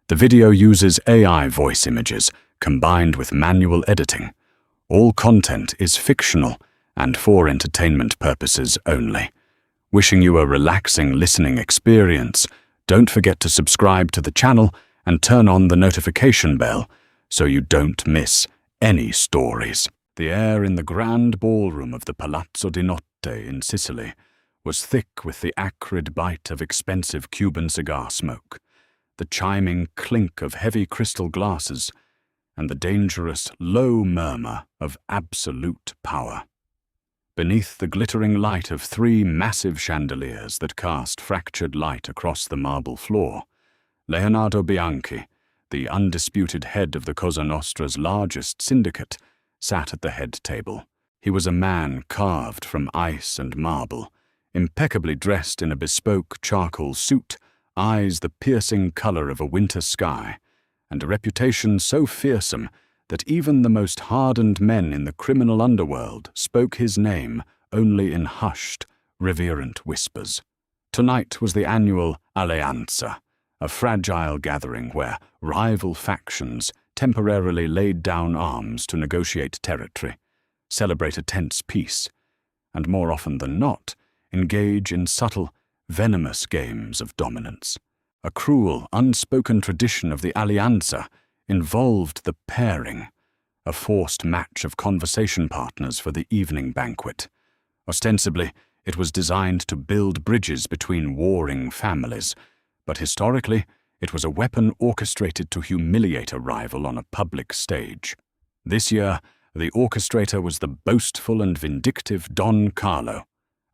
The video uses AI voice images combined with manual editing. All content is fictional and for entertainment purposes only. Wishing you a relaxing listening experience, don't forget to subscribe to the channel and turn on the notification bell so you don't miss any stories. The air in the grand ballroom of the Palazzo di Notte in Sicily was thick with the acrid bite of expensive Cuban cigar smoke, the chiming clink of heavy crystal glasses, and the dangerous low murmur of absolute power. Beneath the glittering light of three massive chandeliers that cast fractured light across the marble floor, Leonardo Bianchi, the undisputed head of the Cosa Nostra's largest syndicate, sat at the head table. He was a man carved from ice and marble, impeccably dressed in a bespoke charcoal suit, eyes the piercing color of a winter sky, and a reputation so fearsome that even the most hardened men in the criminal underworld spoke his name only in hushed, reverent whispers. Tonight was the annual Alleanza, a fragile gathering where rival factions temporarily laid down arms to negotiate territory, celebrate a tense peace, and more often than not, engage in subtle, venomous games of dominance. A cruel, unspoken tradition of the Alleanza involved the pairing, a forced match of conversation partners for the evening banquet. Ostensibly, it was designed to build bridges between warring families, but historically, it was a weapon orchestrated to humiliate a rival on a public stage. This year, the orchestrator was the boastful and vindictive Don Carlo,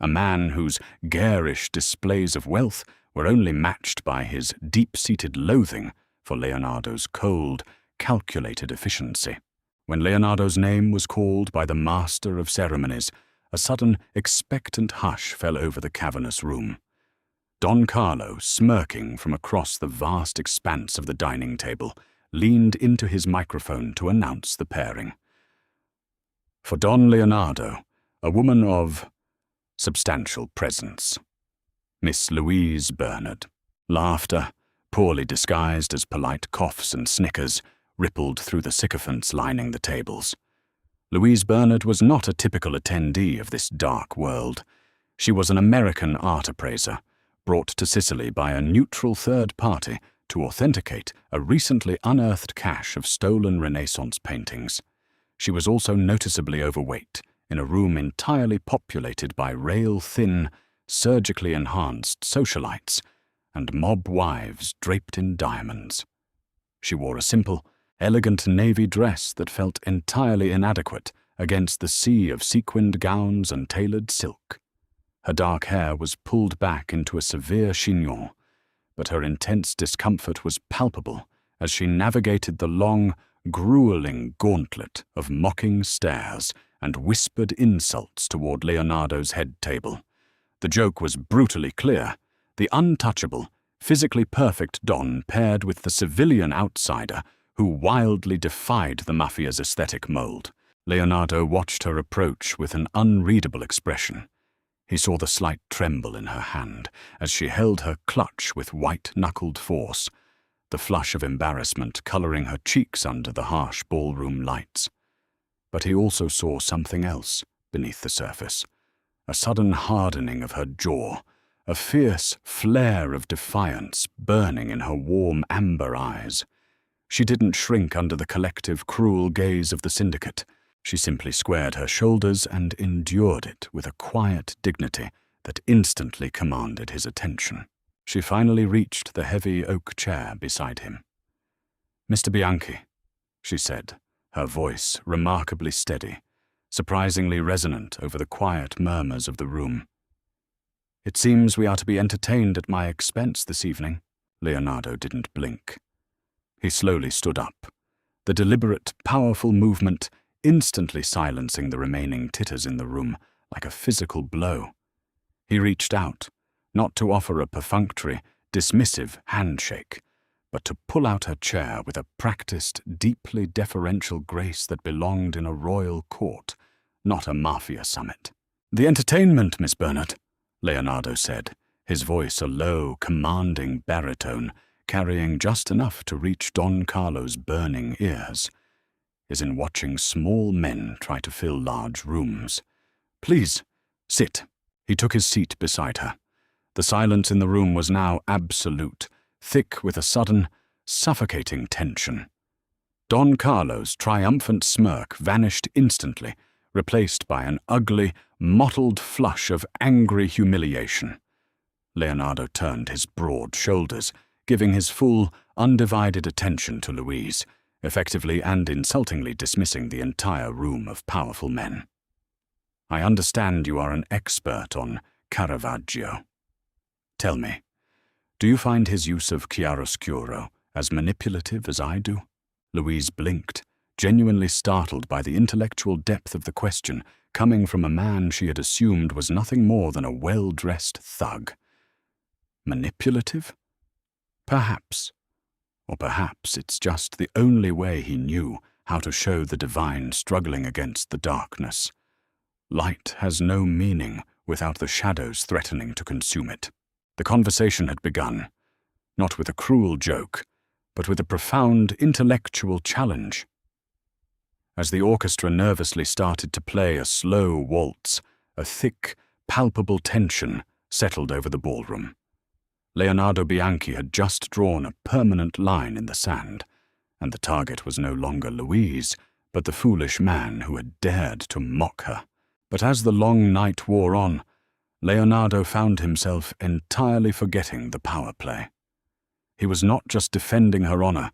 a man whose garish displays of wealth were only matched by his deep-seated loathing for Leonardo's cold, calculated efficiency. When Leonardo's name was called by the master of ceremonies, a sudden, expectant hush fell over the cavernous room. Don Carlo, smirking from across the vast expanse of the dining table, leaned into his microphone to announce the pairing. For Don Leonardo, a woman of substantial presence, Miss Louise Bernard. Laughter, poorly disguised as polite coughs and snickers, rippled through the sycophants lining the tables. Louise Bernard was not a typical attendee of this dark world. She was an American art appraiser, brought to Sicily by a neutral third party to authenticate a recently unearthed cache of stolen Renaissance paintings. She was also noticeably overweight, in a room entirely populated by rail-thin, surgically enhanced socialites and mob wives draped in diamonds. She wore a simple, elegant navy dress that felt entirely inadequate against the sea of sequined gowns and tailored silk. Her dark hair was pulled back into a severe chignon, but her intense discomfort was palpable as she navigated the long, grueling gauntlet of mocking stares and whispered insults toward Leonardo's head table. The joke was brutally clear. The untouchable, physically perfect Don paired with the civilian outsider who wildly defied the Mafia's aesthetic mold. Leonardo watched her approach with an unreadable expression. He saw the slight tremble in her hand as she held her clutch with white-knuckled force, the flush of embarrassment coloring her cheeks under the harsh ballroom lights. But he also saw something else beneath the surface, a sudden hardening of her jaw, a fierce flare of defiance burning in her warm amber eyes. She didn't shrink under the collective cruel gaze of the syndicate. She simply squared her shoulders and endured it with a quiet dignity that instantly commanded his attention. She finally reached the heavy oak chair beside him. "Mr. Bianchi," she said, her voice remarkably steady, surprisingly resonant over the quiet murmurs of the room. "It seems we are to be entertained at my expense this evening." Leonardo didn't blink. He slowly stood up, the deliberate, powerful movement instantly silencing the remaining titters in the room like a physical blow. He reached out, not to offer a perfunctory, dismissive handshake, but to pull out her chair with a practiced, deeply deferential grace that belonged in a royal court, not a mafia summit. "The entertainment, Miss Bernard," Leonardo said, his voice a low, commanding baritone, carrying just enough to reach Don Carlo's burning ears, is in watching small men try to fill large rooms. "Please, sit." He took his seat beside her. The silence in the room was now absolute, thick with a sudden, suffocating tension. Don Carlo's triumphant smirk vanished instantly, replaced by an ugly, mottled flush of angry humiliation. Leonardo turned his broad shoulders, giving his full, undivided attention to Louise, effectively and insultingly dismissing the entire room of powerful men. "I understand you are an expert on Caravaggio. Tell me, do you find his use of chiaroscuro as manipulative as I do?" Louise blinked, genuinely startled by the intellectual depth of the question coming from a man she had assumed was nothing more than a well-dressed thug. Manipulative? Perhaps. Or perhaps it's just the only way he knew how to show the divine struggling against the darkness. Light has no meaning without the shadows threatening to consume it. The conversation had begun, not with a cruel joke, but with a profound intellectual challenge. As the orchestra nervously started to play a slow waltz, a thick, palpable tension settled over the ballroom. Leonardo Bianchi had just drawn a permanent line in the sand, and the target was no longer Louise, but the foolish man who had dared to mock her. But as the long night wore on, Leonardo found himself entirely forgetting the power play. He was not just defending her honor,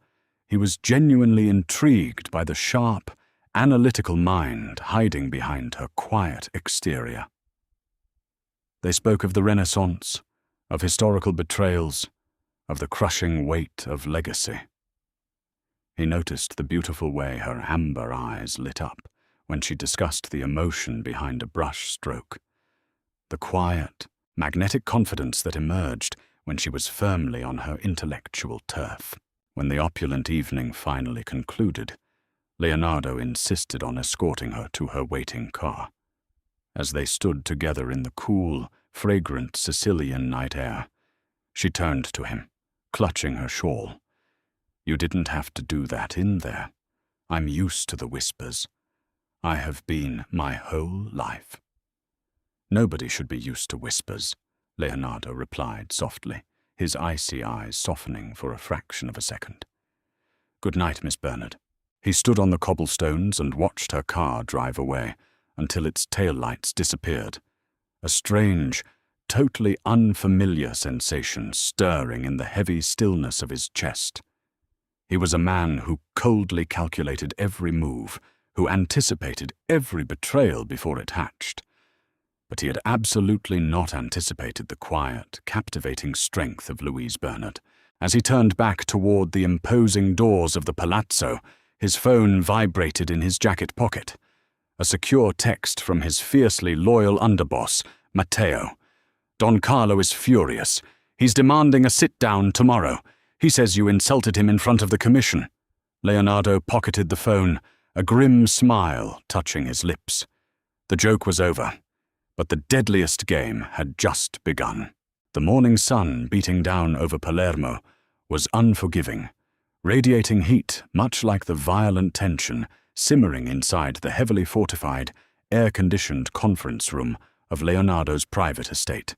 he was genuinely intrigued by the sharp, analytical mind hiding behind her quiet exterior. They spoke of the Renaissance, of historical betrayals, of the crushing weight of legacy. He noticed the beautiful way her amber eyes lit up when she discussed the emotion behind a brush stroke, the quiet, magnetic confidence that emerged when she was firmly on her intellectual turf. When the opulent evening finally concluded, Leonardo insisted on escorting her to her waiting car. As they stood together in the cool, fragrant Sicilian night air, she turned to him, clutching her shawl. "You didn't have to do that in there. I'm used to the whispers. I have been my whole life." "Nobody should be used to whispers," Leonardo replied softly, his icy eyes softening for a fraction of a second. "Good night, Miss Bernard." He stood on the cobblestones and watched her car drive away until its taillights disappeared, a strange, totally unfamiliar sensation stirring in the heavy stillness of his chest. He was a man who coldly calculated every move, who anticipated every betrayal before it hatched. But he had absolutely not anticipated the quiet, captivating strength of Louise Bernard. As he turned back toward the imposing doors of the palazzo, his phone vibrated in his jacket pocket. A secure text from his fiercely loyal underboss, Matteo. "Don Carlo is furious. He's demanding a sit-down tomorrow. He says you insulted him in front of the commission." Leonardo pocketed the phone, a grim smile touching his lips. The joke was over, but the deadliest game had just begun. The morning sun beating down over Palermo was unforgiving, radiating heat much like the violent tension simmering inside the heavily fortified, air-conditioned conference room of Leonardo's private estate.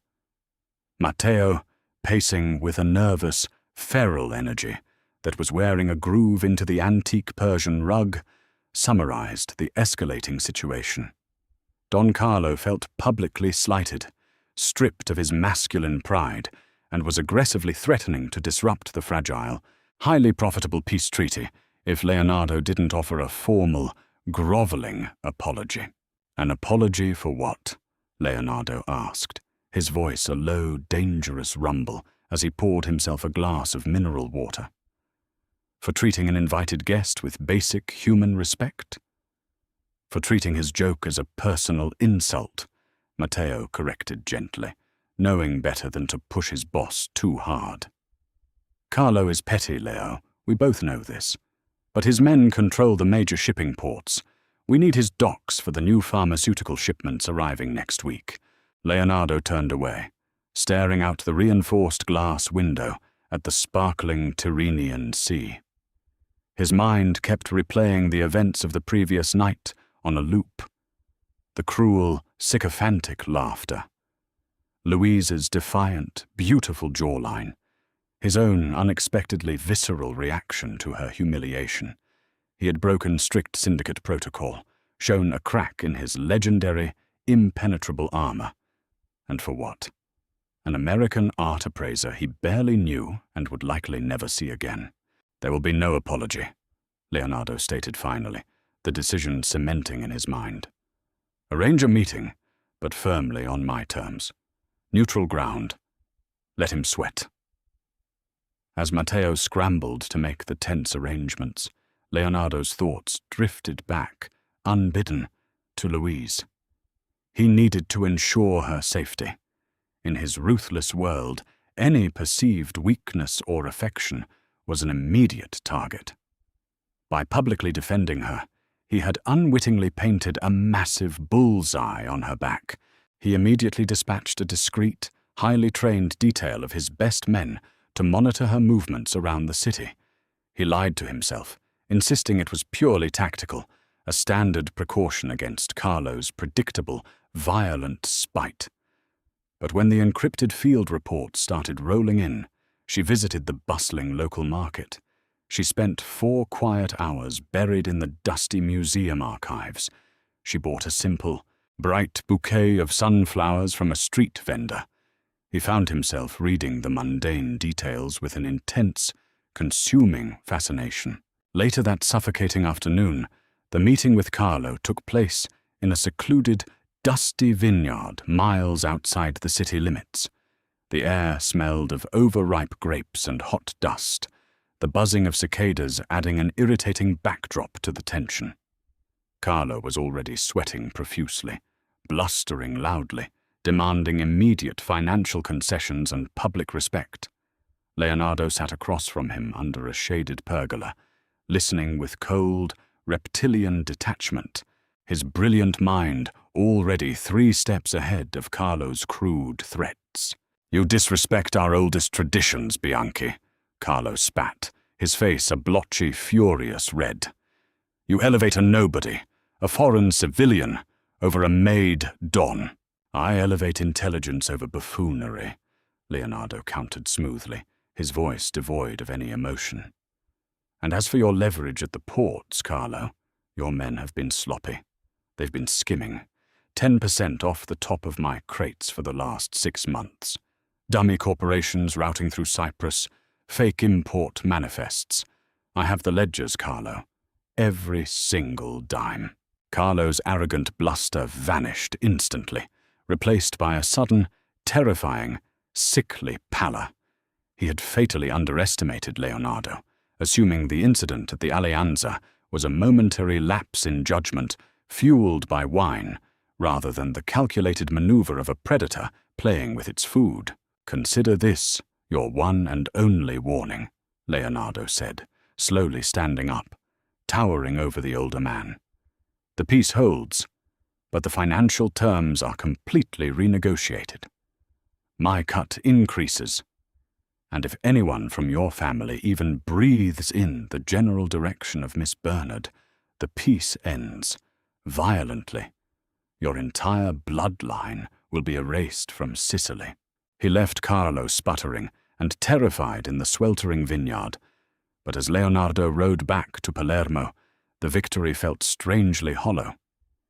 Matteo, pacing with a nervous, feral energy that was wearing a groove into the antique Persian rug, summarized the escalating situation. Don Carlo felt publicly slighted, stripped of his masculine pride, and was aggressively threatening to disrupt the fragile, highly profitable peace treaty if Leonardo didn't offer a formal, groveling apology. An apology for what? Leonardo asked, his voice a low, dangerous rumble as he poured himself a glass of mineral water. For treating an invited guest with basic human respect? For treating his joke as a personal insult, Matteo corrected gently, knowing better than to push his boss too hard. "Carlo is petty, Leo. We both know this. But his men control the major shipping ports. We need his docks for the new pharmaceutical shipments arriving next week." Leonardo turned away, staring out the reinforced glass window at the sparkling Tyrrhenian Sea. His mind kept replaying the events of the previous night on a loop. The cruel, sycophantic laughter. Louise's defiant, beautiful jawline. His own unexpectedly visceral reaction to her humiliation. He had broken strict syndicate protocol, shown a crack in his legendary, impenetrable armor. And for what? An American art appraiser he barely knew and would likely never see again. There will be no apology, Leonardo stated finally, the decision cementing in his mind. Arrange a meeting, but firmly on my terms. Neutral ground. Let him sweat. As Matteo scrambled to make the tense arrangements, Leonardo's thoughts drifted back, unbidden, to Louise. He needed to ensure her safety. In his ruthless world, any perceived weakness or affection was an immediate target. By publicly defending her, he had unwittingly painted a massive bullseye on her back. He immediately dispatched a discreet, highly trained detail of his best men to monitor her movements around the city. He lied to himself, insisting it was purely tactical, a standard precaution against Carlo's predictable, violent spite. But when the encrypted field reports started rolling in, she visited the bustling local market. She spent 4 quiet hours buried in the dusty museum archives. She bought a simple, bright bouquet of sunflowers from a street vendor. He found himself reading the mundane details with an intense, consuming fascination. Later that suffocating afternoon, the meeting with Carlo took place in a secluded, dusty vineyard miles outside the city limits. The air smelled of overripe grapes and hot dust, the buzzing of cicadas adding an irritating backdrop to the tension. Carlo was already sweating profusely, blustering loudly, demanding immediate financial concessions and public respect. Leonardo sat across from him under a shaded pergola, listening with cold, reptilian detachment, his brilliant mind already 3 steps ahead of Carlo's crude threats. "You disrespect our oldest traditions, Bianchi," Carlo spat, his face a blotchy, furious red. "You elevate a nobody, a foreign civilian, over a made don." "I elevate intelligence over buffoonery," Leonardo countered smoothly, his voice devoid of any emotion. "And as for your leverage at the ports, Carlo, your men have been sloppy. They've been skimming. 10% off the top of my crates for the last 6 months. Dummy corporations routing through Cyprus, fake import manifests. I have the ledgers, Carlo. Every single dime." Carlo's arrogant bluster vanished instantly, replaced by a sudden, terrifying, sickly pallor. He had fatally underestimated Leonardo, assuming the incident at the Alleanza was a momentary lapse in judgment fueled by wine, rather than the calculated maneuver of a predator playing with its food. "Consider this your one and only warning," Leonardo said, slowly standing up, towering over the older man. "The peace holds, but the financial terms are completely renegotiated. My cut increases, and if anyone from your family even breathes in the general direction of Miss Bernard, the peace ends, violently. Your entire bloodline will be erased from Sicily." He left Carlo sputtering and terrified in the sweltering vineyard, but as Leonardo rode back to Palermo, the victory felt strangely hollow.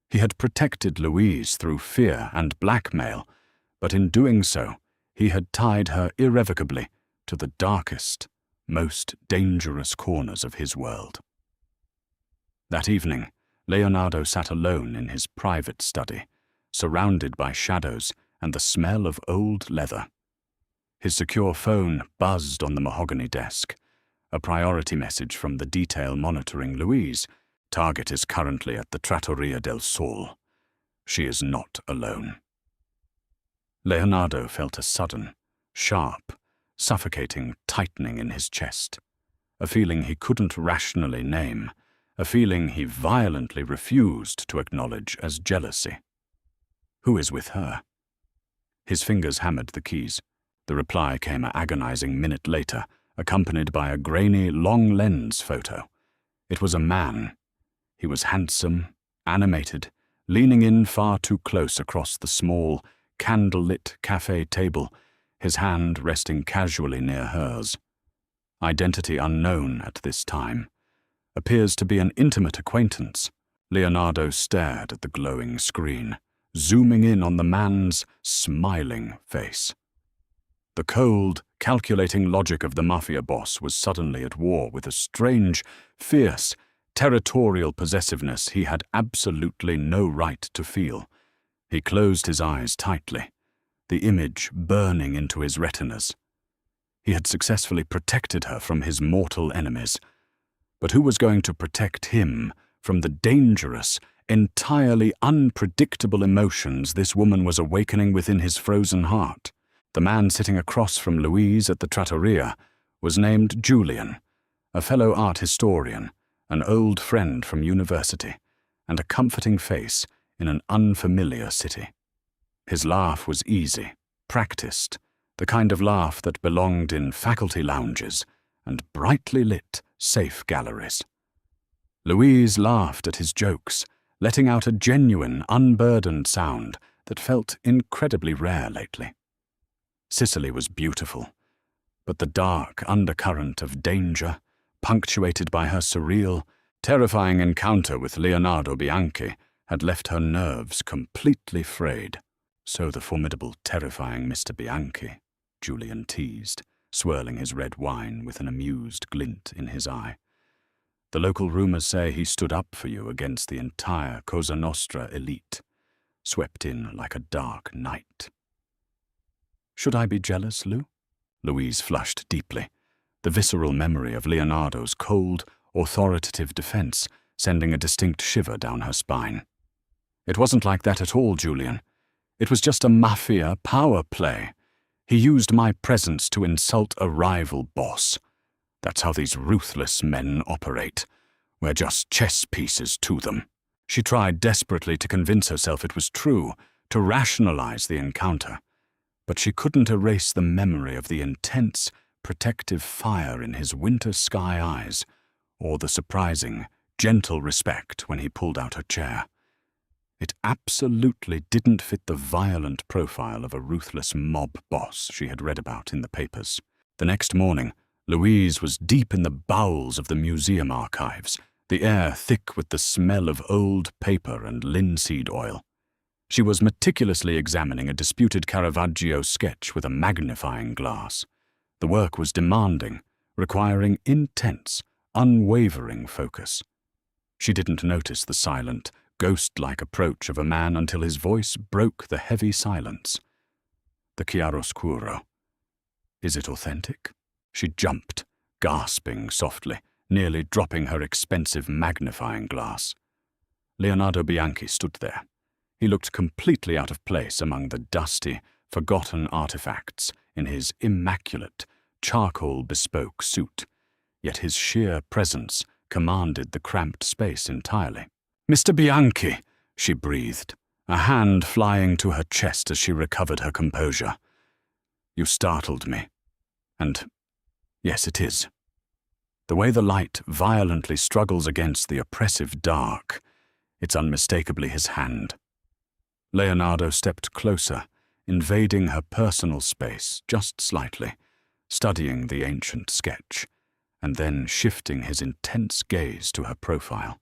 He had protected Louise through fear and blackmail, but in doing so, he had tied her irrevocably to the darkest, most dangerous corners of his world. That evening, Leonardo sat alone in his private study, surrounded by shadows and the smell of old leather. His secure phone buzzed on the mahogany desk, a priority message from the detail monitoring Louise. "Target is currently at the Trattoria del Sol. She is not alone." Leonardo felt a sudden, sharp, suffocating tightening in his chest, a feeling he couldn't rationally name, a feeling he violently refused to acknowledge as jealousy. Who is with her? His fingers hammered the keys. The reply came an agonizing minute later, accompanied by a grainy, long-lens photo. It was a man. He was handsome, animated, leaning in far too close across the small, candle-lit cafe table, his hand resting casually near hers. Identity unknown at this time. Appears to be an intimate acquaintance. Leonardo stared at the glowing screen, zooming in on the man's smiling face. The cold, calculating logic of the Mafia Boss was suddenly at war with a strange, fierce, territorial possessiveness he had absolutely no right to feel. He closed his eyes tightly, the image burning into his retinas. He had successfully protected her from his mortal enemies. But who was going to protect him from the dangerous, entirely unpredictable emotions this woman was awakening within his frozen heart? The man sitting across from Louise at the trattoria was named Julian, a fellow art historian, an old friend from university, and a comforting face in an unfamiliar city. His laugh was easy, practiced, the kind of laugh that belonged in faculty lounges and brightly lit, safe galleries. Louise laughed at his jokes, letting out a genuine, unburdened sound that felt incredibly rare lately. Cicely was beautiful, but the dark undercurrent of danger, punctuated by her surreal, terrifying encounter with Leonardo Bianchi, had left her nerves completely frayed. So the formidable, terrifying Mr. Bianchi, Julian teased, swirling his red wine with an amused glint in his eye. The local rumors say he stood up for you against the entire Cosa Nostra elite, swept in like a dark night. Should I be jealous, Lou? Louise flushed deeply, the visceral memory of Leonardo's cold, authoritative defense sending a distinct shiver down her spine. It wasn't like that at all, Julian. It was just a mafia power play. He used my presence to insult a rival boss. That's how these ruthless men operate. We're just chess pieces to them. She tried desperately to convince herself it was true, to rationalize the encounter. But she couldn't erase the memory of the intense, protective fire in his winter sky eyes, or the surprising, gentle respect when he pulled out her chair. It absolutely didn't fit the violent profile of a ruthless mob boss she had read about in the papers. The next morning, Louise was deep in the bowels of the museum archives, the air thick with the smell of old paper and linseed oil. She was meticulously examining a disputed Caravaggio sketch with a magnifying glass. The work was demanding, requiring intense, unwavering focus. She didn't notice the silent, ghost-like approach of a man until his voice broke the heavy silence. The chiaroscuro. Is it authentic? She jumped, gasping softly, nearly dropping her expensive magnifying glass. Leonardo Bianchi stood there. He looked completely out of place among the dusty, forgotten artifacts in his immaculate, charcoal-bespoke suit, yet his sheer presence commanded the cramped space entirely. "Mr. Bianchi," she breathed, a hand flying to her chest as she recovered her composure. "You startled me. And yes, it is. The way the light violently struggles against the oppressive dark, it's unmistakably his hand." Leonardo stepped closer, invading her personal space just slightly, studying the ancient sketch, and then shifting his intense gaze to her profile.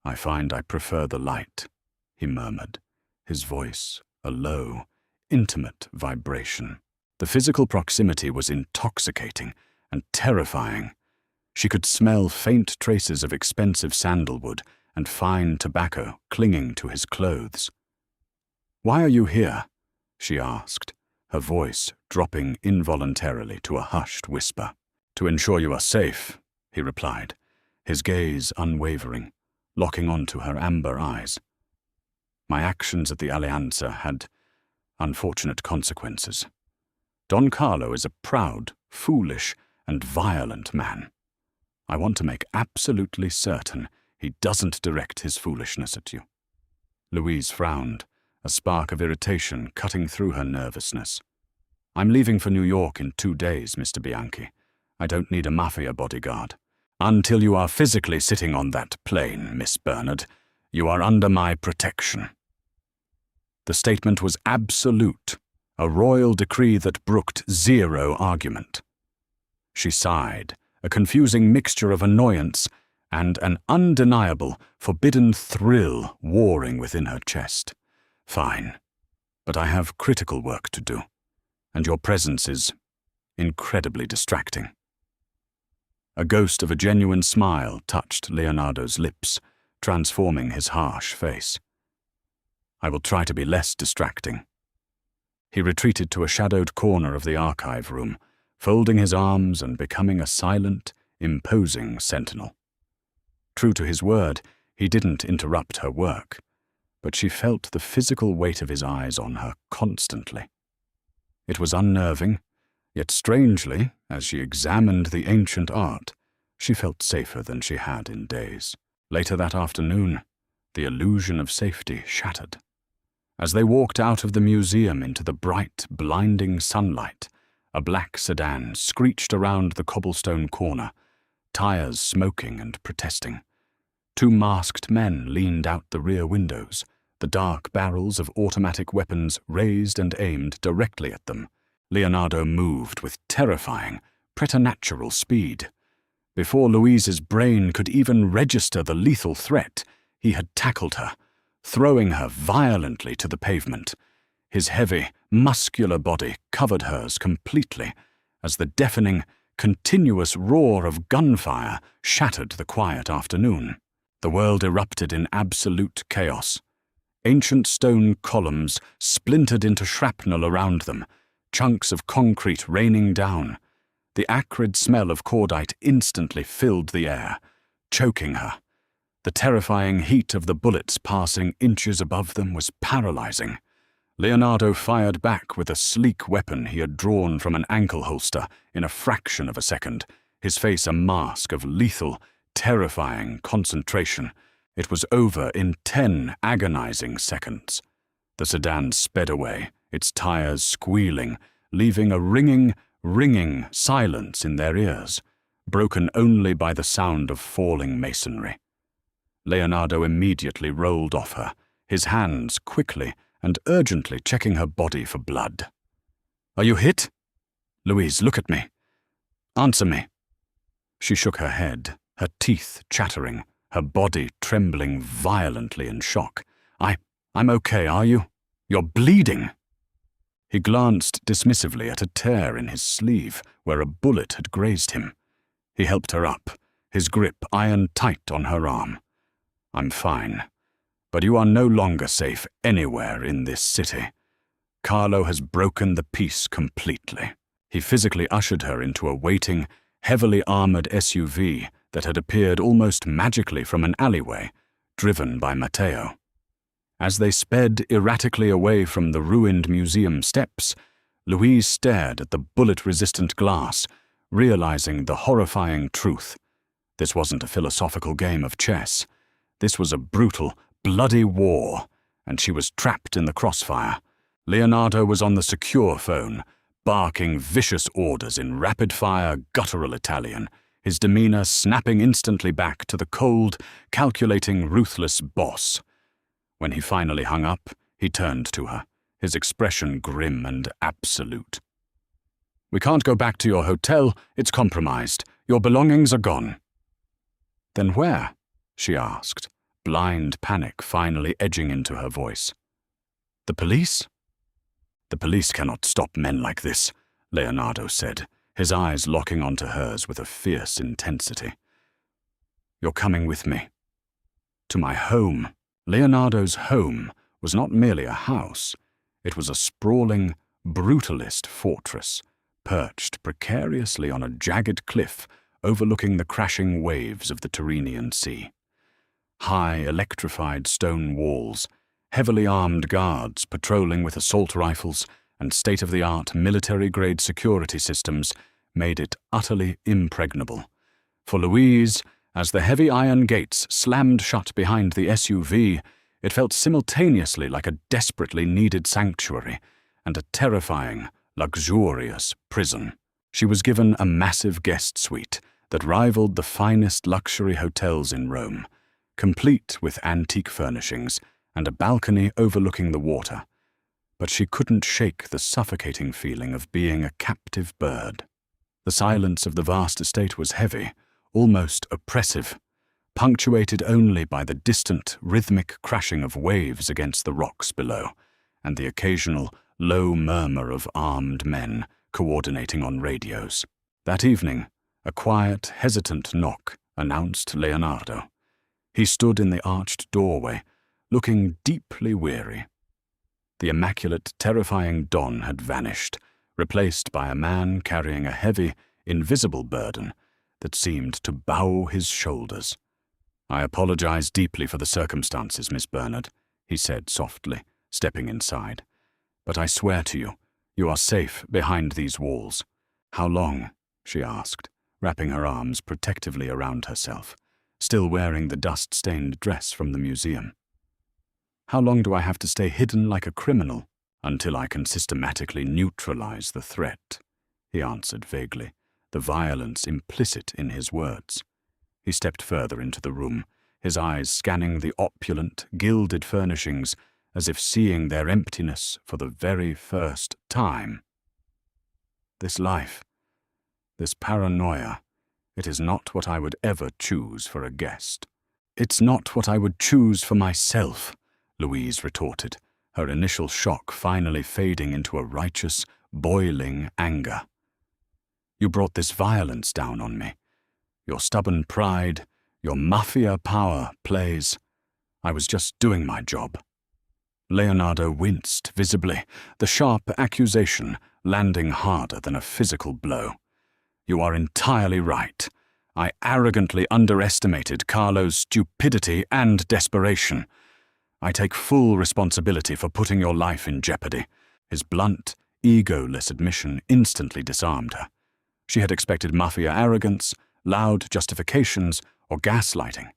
"I find I prefer the light," he murmured, his voice a low, intimate vibration. The physical proximity was intoxicating and terrifying. She could smell faint traces of expensive sandalwood and fine tobacco clinging to his clothes. "Why are you here?" she asked, her voice dropping involuntarily to a hushed whisper. "To ensure you are safe," he replied, his gaze unwavering, locking onto her amber eyes. "My actions at the Alianza had unfortunate consequences. Don Carlo is a proud, foolish, and violent man. I want to make absolutely certain he doesn't direct his foolishness at you." Louise frowned, a spark of irritation cutting through her nervousness. I'm leaving for New York in 2 days, Mr. Bianchi. I don't need a mafia bodyguard. Until you are physically sitting on that plane, Miss Bernard, you are under my protection." The statement was absolute, a royal decree that brooked zero argument. She sighed, a confusing mixture of annoyance and an undeniable, forbidden thrill warring within her chest. "Fine, but I have critical work to do, and your presence is incredibly distracting." A ghost of a genuine smile touched Leonardo's lips, transforming his harsh face. "I will try to be less distracting." He retreated to a shadowed corner of the archive room, folding his arms and becoming a silent, imposing sentinel. True to his word, he didn't interrupt her work, but she felt the physical weight of his eyes on her constantly. It was unnerving, yet strangely, as she examined the ancient art, she felt safer than she had in days. Later that afternoon, the illusion of safety shattered. As they walked out of the museum into the bright, blinding sunlight, a black sedan screeched around the cobblestone corner, tires smoking and protesting. 2 masked men leaned out the rear windows, the dark barrels of automatic weapons raised and aimed directly at them. Leonardo moved with terrifying, preternatural speed. Before Louise's brain could even register the lethal threat, he had tackled her, throwing her violently to the pavement. His heavy, muscular body covered hers completely as the deafening, continuous roar of gunfire shattered the quiet afternoon. The world erupted in absolute chaos. Ancient stone columns splintered into shrapnel around them, chunks of concrete raining down. The acrid smell of cordite instantly filled the air, choking her. The terrifying heat of the bullets passing inches above them was paralyzing. Leonardo fired back with a sleek weapon he had drawn from an ankle holster in a fraction of a second, his face a mask of lethal, terrifying concentration. It was over in 10 agonizing seconds. The sedan sped away, its tires squealing, leaving a ringing silence in their ears, broken only by the sound of falling masonry. Leonardo immediately rolled off her, his hands quickly and urgently checking her body for blood. "Are you hit? Louise, look at me. Answer me." She shook her head, her teeth chattering, her body trembling violently in shock. I'm okay, are you? You're bleeding." He glanced dismissively at a tear in his sleeve where a bullet had grazed him. He helped her up, his grip iron tight on her arm. "I'm fine, but you are no longer safe anywhere in this city. Carlo has broken the peace completely." He physically ushered her into a waiting, heavily armored SUV that had appeared almost magically from an alleyway, driven by Matteo. As they sped erratically away from the ruined museum steps, Louise stared at the bullet-resistant glass, realizing the horrifying truth. This wasn't a philosophical game of chess. This was a brutal, bloody war, and she was trapped in the crossfire. Leonardo was on the secure phone, barking vicious orders in rapid-fire, guttural Italian, his demeanor snapping instantly back to the cold, calculating, ruthless boss. When he finally hung up, he turned to her, his expression grim and absolute. "We can't go back to your hotel. It's compromised. Your belongings are gone." "Then where?" she asked, blind panic finally edging into her voice. "The police?" "The police cannot stop men like this," Leonardo said, his eyes locking onto hers with a fierce intensity. "You're coming with me. To my home." Leonardo's home was not merely a house. It was a sprawling, brutalist fortress, perched precariously on a jagged cliff overlooking the crashing waves of the Tyrrhenian Sea. High, electrified stone walls, heavily armed guards patrolling with assault rifles, and state-of-the-art military-grade security systems made it utterly impregnable. For Louise, as the heavy iron gates slammed shut behind the SUV, it felt simultaneously like a desperately needed sanctuary and a terrifying, luxurious prison. She was given a massive guest suite that rivaled the finest luxury hotels in Rome, complete with antique furnishings and a balcony overlooking the water. But she couldn't shake the suffocating feeling of being a captive bird. The silence of the vast estate was heavy, almost oppressive, punctuated only by the distant, rhythmic crashing of waves against the rocks below, and the occasional, low murmur of armed men coordinating on radios. That evening, a quiet, hesitant knock announced Leonardo. He stood in the arched doorway, looking deeply weary. The immaculate, terrifying Don had vanished, replaced by a man carrying a heavy, invisible burden that seemed to bow his shoulders. "I apologize deeply for the circumstances, Miss Bernard," he said softly, stepping inside. "But I swear to you, you are safe behind these walls." "How long?" she asked, wrapping her arms protectively around herself, still wearing the dust-stained dress from the museum. "How long do I have to stay hidden like a criminal?" "Until I can systematically neutralize the threat," he answered vaguely, the violence implicit in his words. He stepped further into the room, his eyes scanning the opulent, gilded furnishings as if seeing their emptiness for the very first time. "This life, this paranoia, it is not what I would ever choose for a guest." "It's not what I would choose for myself," Louise retorted, her initial shock finally fading into a righteous, boiling anger. "You brought this violence down on me. Your stubborn pride, your mafia power plays. I was just doing my job." Leonardo winced visibly, the sharp accusation landing harder than a physical blow. "You are entirely right. I arrogantly underestimated Carlo's stupidity and desperation. I take full responsibility for putting your life in jeopardy." His blunt, egoless admission instantly disarmed her. She had expected mafia arrogance, loud justifications, or gaslighting.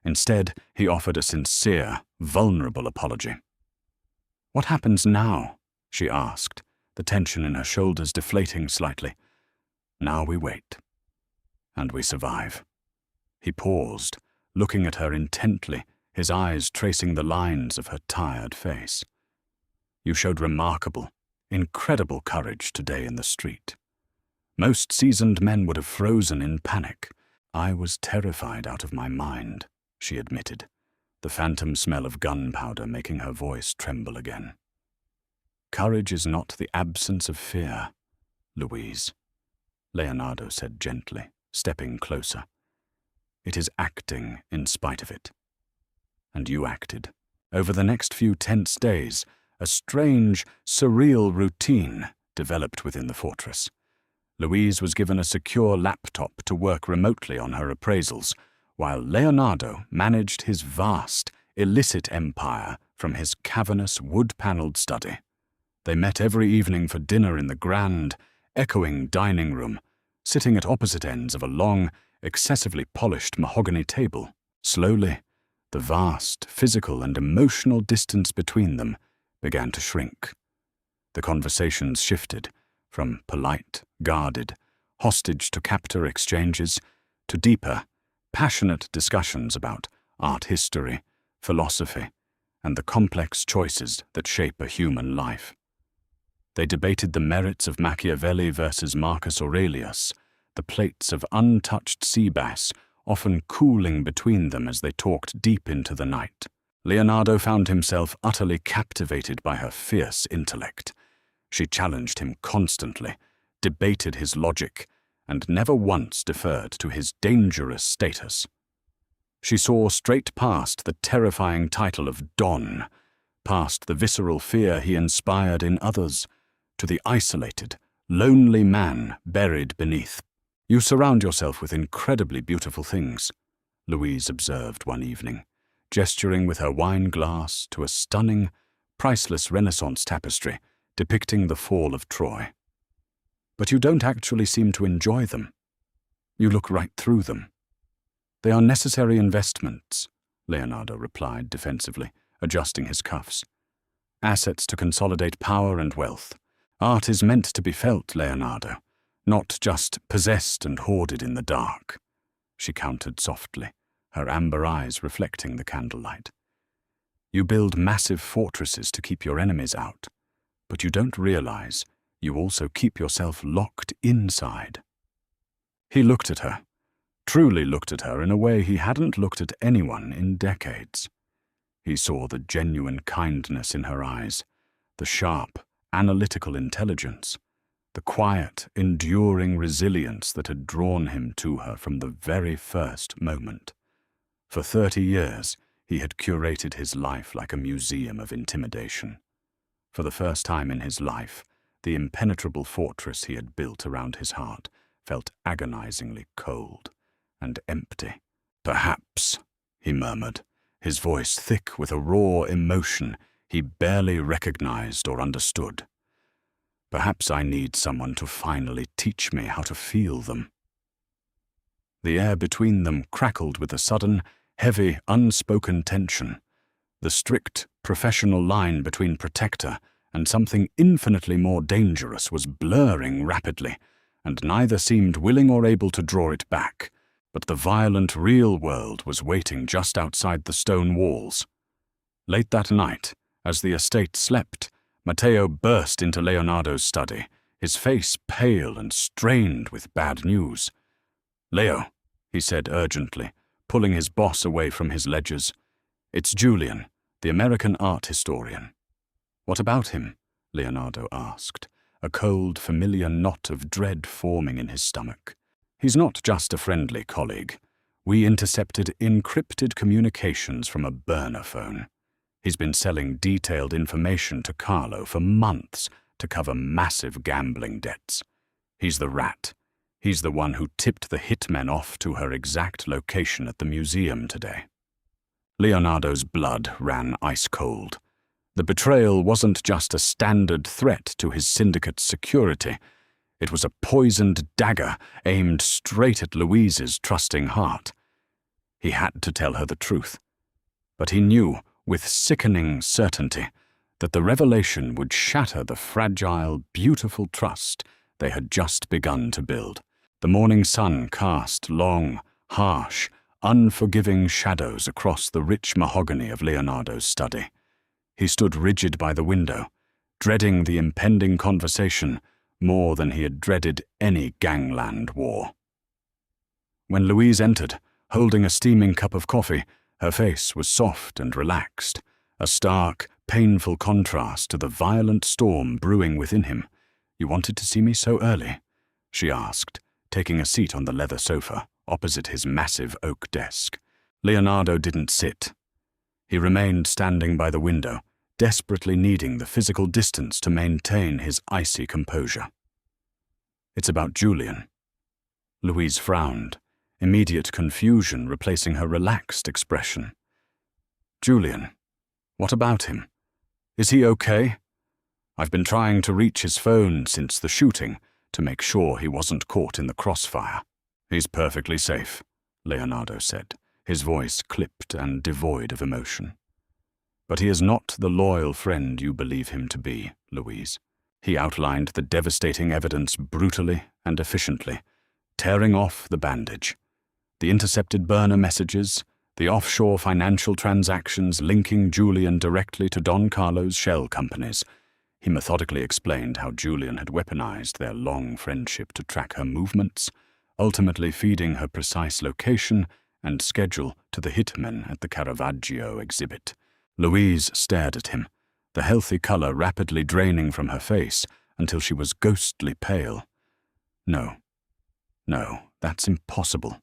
Instead, he offered a sincere, vulnerable apology. "What happens now?" she asked, the tension in her shoulders deflating slightly. "Now we wait. And we survive." He paused, looking at her intently, his eyes tracing the lines of her tired face. "You showed remarkable, incredible courage today in the street. Most seasoned men would have frozen in panic. I was terrified out of my mind," she admitted, the phantom smell of gunpowder making her voice tremble again. "Courage is not the absence of fear, Louise," Leonardo said gently, stepping closer. "It is acting in spite of it. And you acted. Over the next few tense days, a strange, surreal routine developed within the fortress. Louise was given a secure laptop to work remotely on her appraisals, while Leonardo managed his vast, illicit empire from his cavernous, wood-paneled study. They met every evening for dinner in the grand, echoing dining room, sitting at opposite ends of a long, excessively polished mahogany table. Slowly, the vast physical and emotional distance between them began to shrink. The conversations shifted from polite, guarded, hostage-to-captor exchanges to deeper, passionate discussions about art history, philosophy, and the complex choices that shape a human life. They debated the merits of Machiavelli versus Marcus Aurelius, the plates of untouched sea bass often cooling between them as they talked deep into the night. Leonardo found himself utterly captivated by her fierce intellect. She challenged him constantly, debated his logic, and never once deferred to his dangerous status. She saw straight past the terrifying title of Don, past the visceral fear he inspired in others, to the isolated, lonely man buried beneath. "You surround yourself with incredibly beautiful things," Louise observed one evening, gesturing with her wine glass to a stunning, priceless Renaissance tapestry depicting the fall of Troy. "But you don't actually seem to enjoy them. You look right through them." "They are necessary investments," Leonardo replied defensively, adjusting his cuffs. "Assets to consolidate power and wealth. Art is meant to be felt, Leonardo, not just possessed and hoarded in the dark. She countered softly, her amber eyes reflecting the candlelight. You build massive fortresses to keep your enemies out, but you don't realize you also keep yourself locked inside. He looked at her, truly looked at her in a way he hadn't looked at anyone in decades. He saw the genuine kindness in her eyes, the sharp, analytical intelligence, the quiet, enduring resilience that had drawn him to her from the very first moment. For 30 years, he had curated his life like a museum of intimidation. For the first time in his life, the impenetrable fortress he had built around his heart felt agonizingly cold and empty. "Perhaps," he murmured, his voice thick with a raw emotion he barely recognized or understood. "Perhaps I need someone to finally teach me how to feel them." The air between them crackled with a sudden, heavy, unspoken tension. The strict, professional line between protector and something infinitely more dangerous was blurring rapidly, and neither seemed willing or able to draw it back. But the violent real world was waiting just outside the stone walls. Late that night, as the estate slept, Matteo burst into Leonardo's study, his face pale and strained with bad news. "Leo," he said urgently, pulling his boss away from his ledgers. "It's Julian, the American art historian." "What about him?" Leonardo asked, a cold, familiar knot of dread forming in his stomach. "He's not just a friendly colleague. We intercepted encrypted communications from a burner phone. He's been selling detailed information to Carlo for months to cover massive gambling debts. He's the rat. He's the one who tipped the hitmen off to her exact location at the museum today." Leonardo's blood ran ice cold. The betrayal wasn't just a standard threat to his syndicate's security. It was a poisoned dagger aimed straight at Louise's trusting heart. He had to tell her the truth. But he knew, with sickening certainty, that the revelation would shatter the fragile, beautiful trust they had just begun to build. The morning sun cast long, harsh, unforgiving shadows across the rich mahogany of Leonardo's study. He stood rigid by the window, dreading the impending conversation more than he had dreaded any gangland war. When Louise entered, holding a steaming cup of coffee, her face was soft and relaxed, a stark, painful contrast to the violent storm brewing within him. "You wanted to see me so early?" she asked, taking a seat on the leather sofa opposite his massive oak desk. Leonardo didn't sit. He remained standing by the window, desperately needing the physical distance to maintain his icy composure. "It's about Julian." Louise frowned, immediate confusion replacing her relaxed expression. "Julian? What about him? Is he okay? I've been trying to reach his phone since the shooting to make sure he wasn't caught in the crossfire." "He's perfectly safe," Leonardo said, his voice clipped and devoid of emotion. "But he is not the loyal friend you believe him to be, Louise." He outlined the devastating evidence brutally and efficiently, tearing off the bandage. The intercepted burner messages, the offshore financial transactions linking Julian directly to Don Carlo's shell companies. He methodically explained how Julian had weaponized their long friendship to track her movements, ultimately feeding her precise location and schedule to the hitmen at the Caravaggio exhibit. Louise stared at him, the healthy color rapidly draining from her face until she was ghostly pale. No, that's impossible.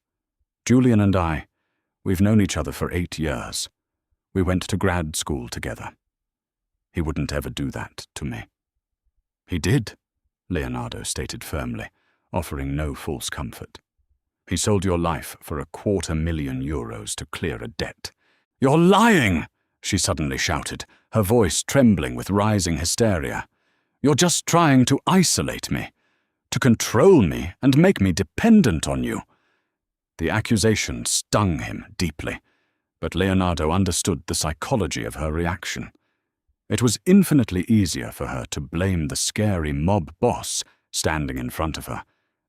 Julian and we've known each other for 8 years. We went to grad school together. He wouldn't ever do that to me." "He did," Leonardo stated firmly, offering no false comfort. "He sold your life for €250,000 to clear a debt." "You're lying!" she suddenly shouted, her voice trembling with rising hysteria. "You're just trying to isolate me, to control me and make me dependent on you." The accusation stung him deeply, but Leonardo understood the psychology of her reaction. It was infinitely easier for her to blame the scary mob boss standing in front of her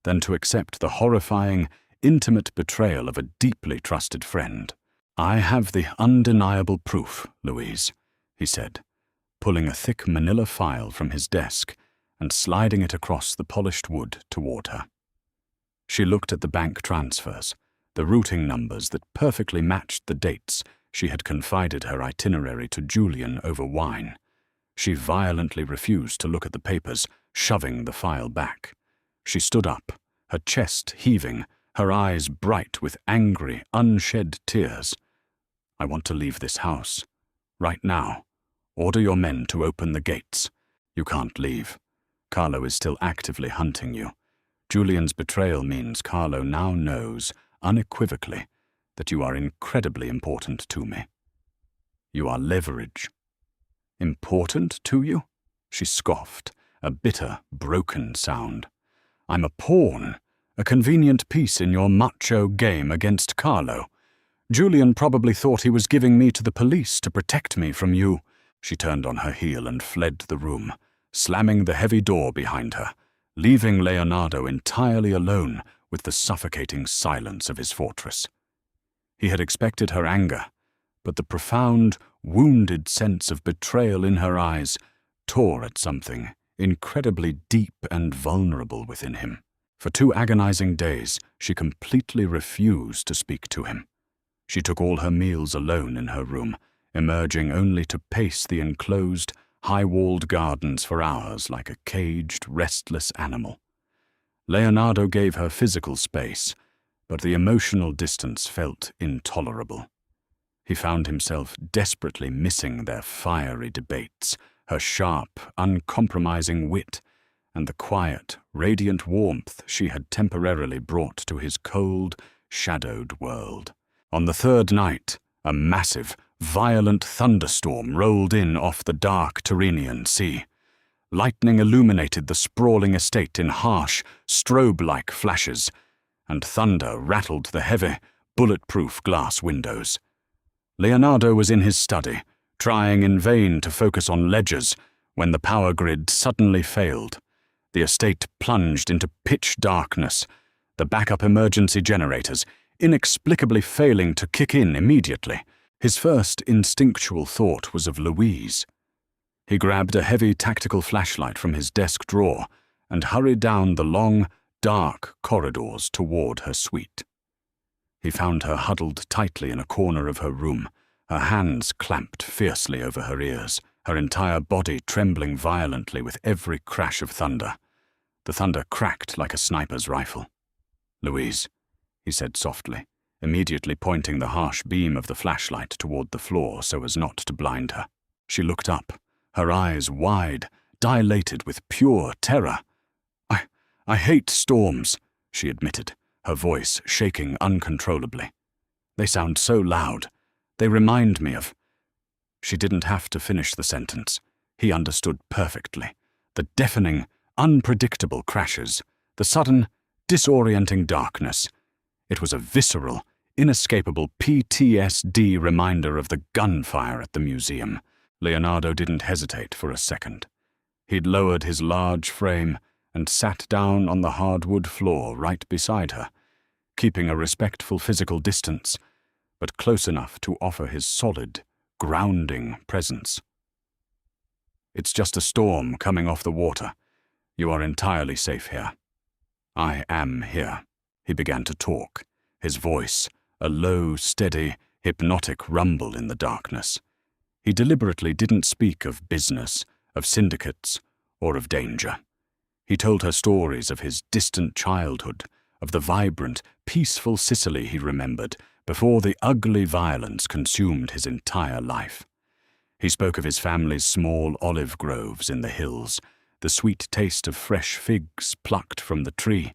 than to accept the horrifying, intimate betrayal of a deeply trusted friend. "I have the undeniable proof, Louise," he said, pulling a thick manila file from his desk and sliding it across the polished wood toward her. She looked at the bank transfers, the routing numbers that perfectly matched the dates she had confided her itinerary to Julian over wine. She violently refused to look at the papers, shoving the file back. She stood up, her chest heaving, her eyes bright with angry, unshed tears. "I want to leave this house. Right now. Order your men to open the gates. You can't leave. Carlo is still actively hunting you. Julian's betrayal means Carlo now knows, unequivocally, that you are incredibly important to me. You are leverage." "Important to you?" she scoffed, a bitter, broken sound. "I'm a pawn, a convenient piece in your macho game against Carlo. Julian probably thought he was giving me to the police to protect me from you." She turned on her heel and fled the room, slamming the heavy door behind her, leaving Leonardo entirely alone with the suffocating silence of his fortress. He had expected her anger, but the profound, wounded sense of betrayal in her eyes tore at something incredibly deep and vulnerable within him. For 2 agonizing days, she completely refused to speak to him. She took all her meals alone in her room, emerging only to pace the enclosed, high-walled gardens for hours like a caged, restless animal. Leonardo gave her physical space, but the emotional distance felt intolerable. He found himself desperately missing their fiery debates, her sharp, uncompromising wit, and the quiet, radiant warmth she had temporarily brought to his cold, shadowed world. On the 3rd night, a massive, violent thunderstorm rolled in off the dark Tyrrhenian Sea. Lightning illuminated the sprawling estate in harsh, strobe-like flashes, and thunder rattled the heavy, bulletproof glass windows. Leonardo was in his study, trying in vain to focus on ledgers, when the power grid suddenly failed. The estate plunged into pitch darkness, the backup emergency generators inexplicably failing to kick in immediately. His first instinctual thought was of Louise. He grabbed a heavy tactical flashlight from his desk drawer and hurried down the long, dark corridors toward her suite. He found her huddled tightly in a corner of her room, her hands clamped fiercely over her ears, her entire body trembling violently with every crash of thunder. The thunder cracked like a sniper's rifle. "Louise," he said softly, immediately pointing the harsh beam of the flashlight toward the floor so as not to blind her. She looked up, her eyes wide, dilated with pure terror. I hate storms," she admitted, her voice shaking uncontrollably. "They sound so loud. They remind me of—" She didn't have to finish the sentence. He understood perfectly. The deafening, unpredictable crashes, the sudden, disorienting darkness. It was a visceral, inescapable PTSD reminder of the gunfire at the museum. Leonardo didn't hesitate for a second. He'd lowered his large frame and sat down on the hardwood floor right beside her, keeping a respectful physical distance, but close enough to offer his solid, grounding presence. "It's just a storm coming off the water. You are entirely safe here. I am here." He began to talk, his voice a low, steady, hypnotic rumble in the darkness. He deliberately didn't speak of business, of syndicates, or of danger. He told her stories of his distant childhood, of the vibrant, peaceful Sicily he remembered before the ugly violence consumed his entire life. He spoke of his family's small olive groves in the hills, the sweet taste of fresh figs plucked from the tree,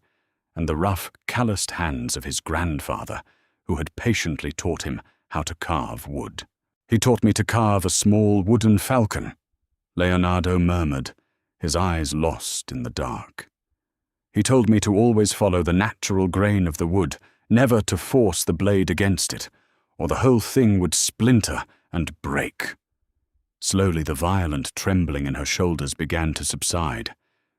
and the rough, calloused hands of his grandfather, who had patiently taught him how to carve wood. "He taught me to carve a small wooden falcon," Leonardo murmured, his eyes lost in the dark. "He told me to always follow the natural grain of the wood, never to force the blade against it, or the whole thing would splinter and break." Slowly, the violent trembling in her shoulders began to subside.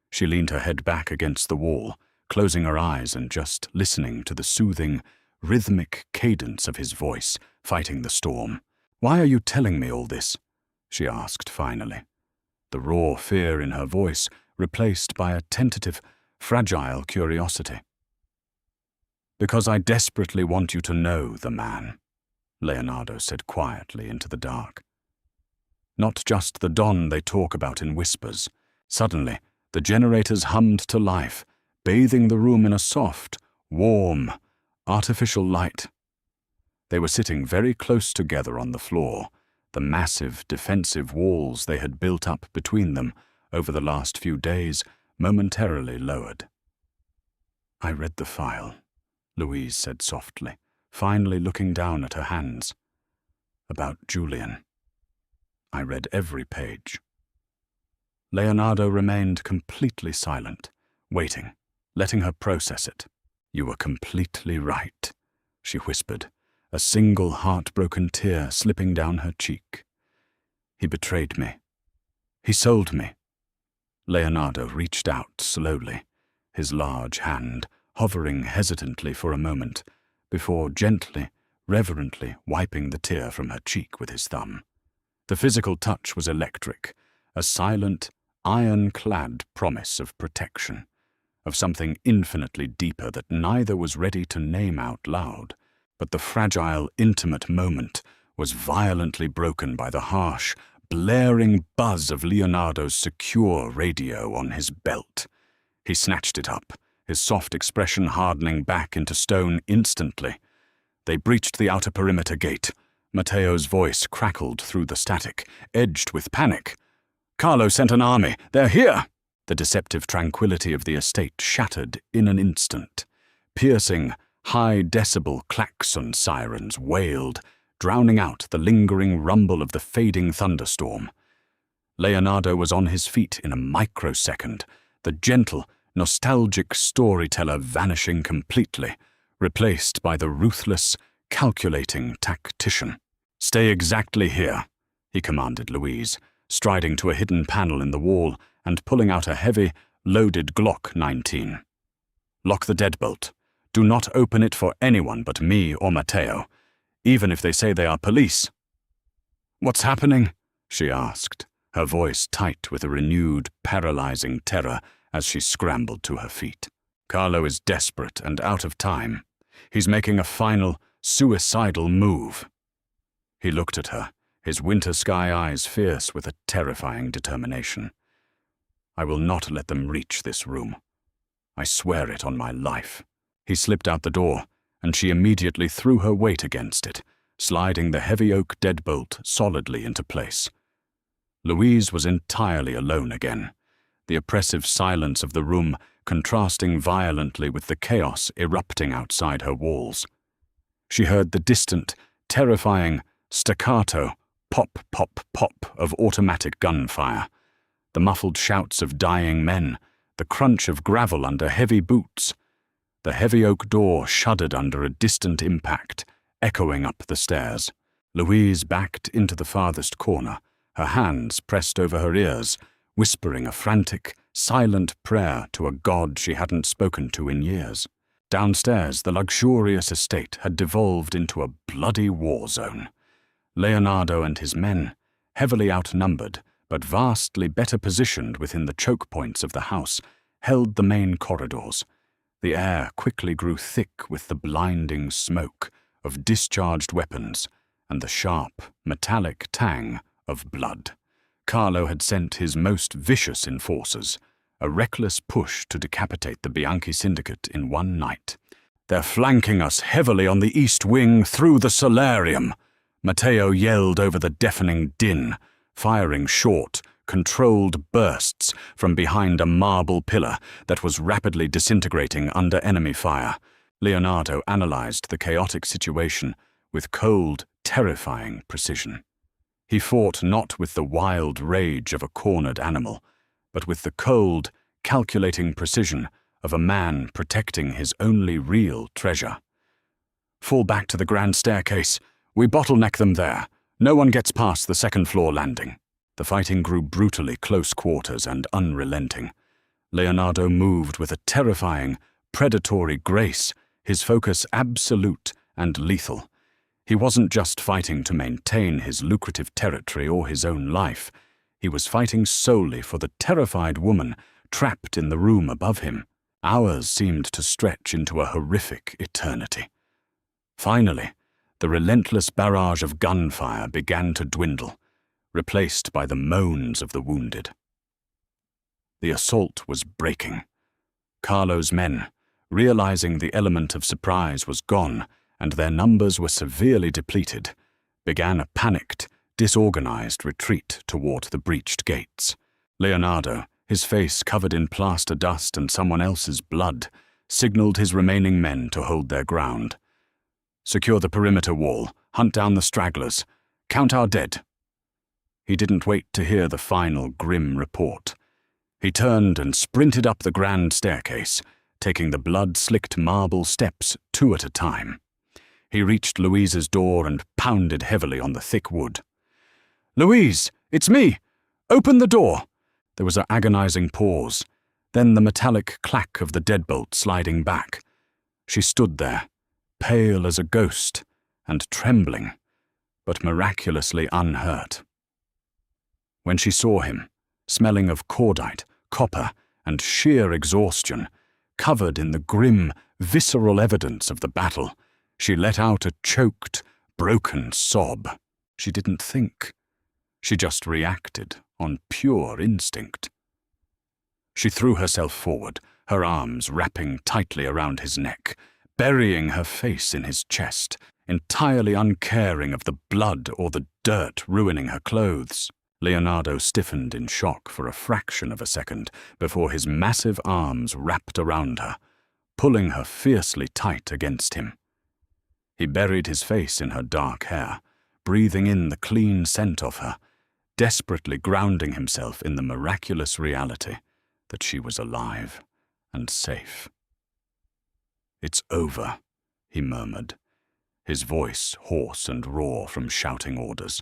She leaned her head back against the wall, closing her eyes and just listening to the soothing, rhythmic cadence of his voice fighting the storm. "Why are you telling me all this?" she asked finally, the raw fear in her voice replaced by a tentative, fragile curiosity. "Because I desperately want you to know the man," Leonardo said quietly into the dark. "Not just the Don they talk about in whispers." Suddenly, the generators hummed to life, bathing the room in a soft, warm, artificial light. They were sitting very close together on the floor, the massive defensive walls they had built up between them over the last few days momentarily lowered. "I read the file," Louise said softly, finally looking down at her hands. "About Julian. I read every page." Leonardo remained completely silent, waiting, letting her process it. "You were completely right," she whispered, a single heartbroken tear slipping down her cheek. "He betrayed me. He sold me." Leonardo reached out slowly, his large hand hovering hesitantly for a moment, before gently, reverently wiping the tear from her cheek with his thumb. The physical touch was electric, a silent, iron-clad promise of protection, of something infinitely deeper that neither was ready to name out loud. But the fragile, intimate moment was violently broken by the harsh, blaring buzz of Leonardo's secure radio on his belt. He snatched it up, his soft expression hardening back into stone instantly. They breached the outer perimeter gate. Matteo's voice crackled through the static, edged with panic. "Carlo sent an army. They're here!" The deceptive tranquility of the estate shattered in an instant. Piercing, high-decibel klaxon sirens wailed, drowning out the lingering rumble of the fading thunderstorm. Leonardo was on his feet in a microsecond, the gentle, nostalgic storyteller vanishing completely, replaced by the ruthless, calculating tactician. "Stay exactly here," he commanded Louise, striding to a hidden panel in the wall and pulling out a heavy, loaded Glock 19. "Lock the deadbolt. Do not open it for anyone but me or Matteo, even if they say they are police." "What's happening?" she asked, her voice tight with a renewed, paralyzing terror as she scrambled to her feet. "Carlo is desperate and out of time. He's making a final, suicidal move." He looked at her, his winter sky eyes fierce with a terrifying determination. "I will not let them reach this room. I swear it on my life." He slipped out the door, and she immediately threw her weight against it, sliding the heavy oak deadbolt solidly into place. Louise was entirely alone again, the oppressive silence of the room contrasting violently with the chaos erupting outside her walls. She heard the distant, terrifying, staccato pop, pop, pop of automatic gunfire, the muffled shouts of dying men, the crunch of gravel under heavy boots. The heavy oak door shuddered under a distant impact, echoing up the stairs. Louise backed into the farthest corner, her hands pressed over her ears, whispering a frantic, silent prayer to a god she hadn't spoken to in years. Downstairs, the luxurious estate had devolved into a bloody war zone. Leonardo and his men, heavily outnumbered but vastly better positioned within the choke points of the house, held the main corridors. The air quickly grew thick with the blinding smoke of discharged weapons and the sharp, metallic tang of blood. Carlo had sent his most vicious enforcers, a reckless push to decapitate the Bianchi syndicate in one night. "They're flanking us heavily on the east wing through the solarium," Matteo yelled over the deafening din, firing short, controlled bursts from behind a marble pillar that was rapidly disintegrating under enemy fire. Leonardo analyzed the chaotic situation with cold, terrifying precision. He fought not with the wild rage of a cornered animal, but with the cold, calculating precision of a man protecting his only real treasure. "Fall back to the grand staircase. We bottleneck them there. No one gets past the second-floor landing." The fighting grew brutally close quarters and unrelenting. Leonardo moved with a terrifying, predatory grace, his focus absolute and lethal. He wasn't just fighting to maintain his lucrative territory or his own life. He was fighting solely for the terrified woman trapped in the room above him. Hours seemed to stretch into a horrific eternity. Finally, the relentless barrage of gunfire began to dwindle, replaced by the moans of the wounded. The assault was breaking. Carlo's men, realizing the element of surprise was gone and their numbers were severely depleted, began a panicked, disorganized retreat toward the breached gates. Leonardo, his face covered in plaster dust and someone else's blood, signaled his remaining men to hold their ground. "Secure the perimeter wall, hunt down the stragglers, count our dead." He didn't wait to hear the final grim report. He turned and sprinted up the grand staircase, taking the blood-slicked marble steps 2 at a time. He reached Louise's door and pounded heavily on the thick wood. "Louise, it's me! Open the door!" There was an agonizing pause, then the metallic clack of the deadbolt sliding back. She stood there, pale as a ghost and trembling, but miraculously unhurt. When she saw him, smelling of cordite, copper, and sheer exhaustion, covered in the grim, visceral evidence of the battle, she let out a choked, broken sob. She didn't think. She just reacted on pure instinct. She threw herself forward, her arms wrapping tightly around his neck, burying her face in his chest, entirely uncaring of the blood or the dirt ruining her clothes. Leonardo stiffened in shock for a fraction of a second before his massive arms wrapped around her, pulling her fiercely tight against him. He buried his face in her dark hair, breathing in the clean scent of her, desperately grounding himself in the miraculous reality that she was alive and safe. "It's over," he murmured, his voice hoarse and raw from shouting orders.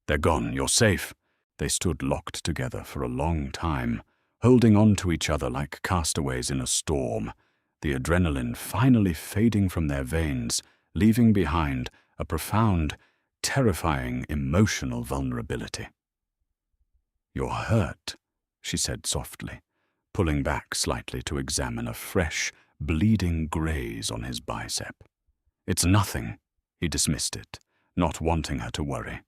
"They're gone, you're safe." They stood locked together for a long time, holding on to each other like castaways in a storm, the adrenaline finally fading from their veins, leaving behind a profound, terrifying emotional vulnerability. "You're hurt," she said softly, pulling back slightly to examine a fresh, bleeding graze on his bicep. "It's nothing," he dismissed it, not wanting her to worry.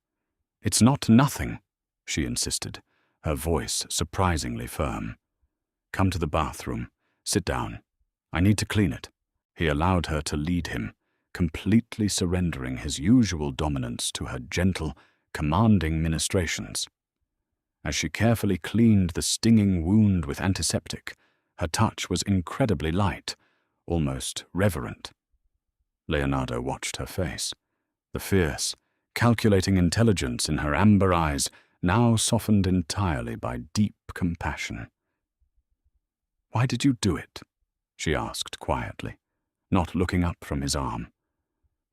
"It's not nothing," she insisted, her voice surprisingly firm. "Come to the bathroom. Sit down. I need to clean it." He allowed her to lead him, completely surrendering his usual dominance to her gentle, commanding ministrations. As she carefully cleaned the stinging wound with antiseptic, her touch was incredibly light, almost reverent. Leonardo watched her face. The fierce, calculating intelligence in her amber eyes now softened entirely by deep compassion. "Why did you do it?" she asked quietly, not looking up from his arm.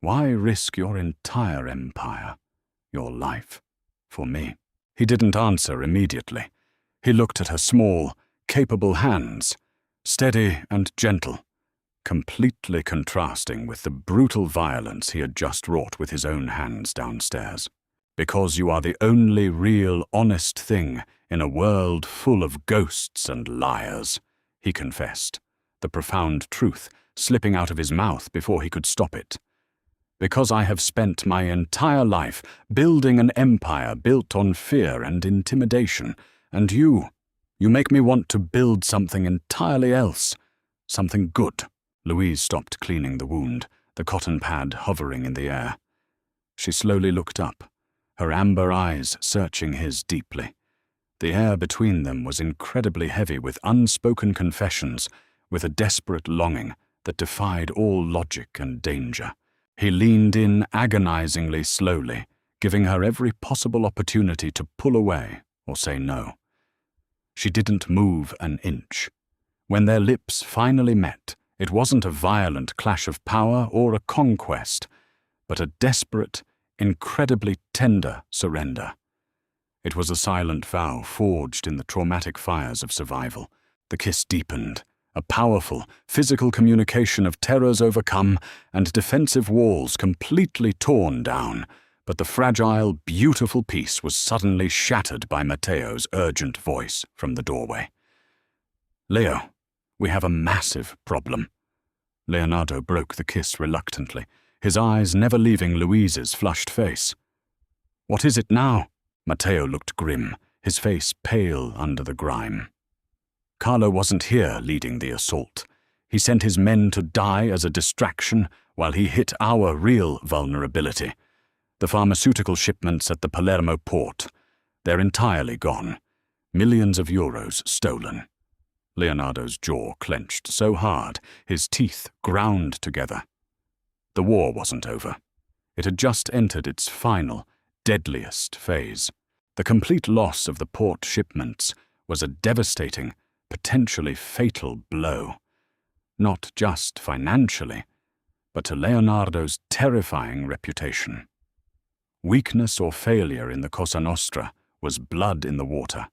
"Why risk your entire empire, your life, for me?" He didn't answer immediately. He looked at her small, capable hands, steady and gentle, completely contrasting with the brutal violence he had just wrought with his own hands downstairs. "Because you are the only real, honest thing in a world full of ghosts and liars," he confessed, the profound truth slipping out of his mouth before he could stop it. "Because I have spent my entire life building an empire built on fear and intimidation, and you make me want to build something entirely else, something good." Louise stopped cleaning the wound, the cotton pad hovering in the air. She slowly looked up, her amber eyes searching his deeply. The air between them was incredibly heavy with unspoken confessions, with a desperate longing that defied all logic and danger. He leaned in agonizingly slowly, giving her every possible opportunity to pull away or say no. She didn't move an inch. When their lips finally met, it wasn't a violent clash of power or a conquest, but a desperate, incredibly tender surrender. It was a silent vow forged in the traumatic fires of survival. The kiss deepened, a powerful, physical communication of terrors overcome and defensive walls completely torn down, but the fragile, beautiful peace was suddenly shattered by Matteo's urgent voice from the doorway. "Leo, we have a massive problem." Leonardo broke the kiss reluctantly, his eyes never leaving Louise's flushed face. "What is it now?" Matteo looked grim, his face pale under the grime. "Carlo wasn't here leading the assault. He sent his men to die as a distraction while he hit our real vulnerability. The pharmaceutical shipments at the Palermo port. They're entirely gone. Millions of euros stolen." Leonardo's jaw clenched so hard, his teeth ground together. The war wasn't over. It had just entered its final, deadliest phase. The complete loss of the port shipments was a devastating, potentially fatal blow. Not just financially, but to Leonardo's terrifying reputation. Weakness or failure in the Cosa Nostra was blood in the water,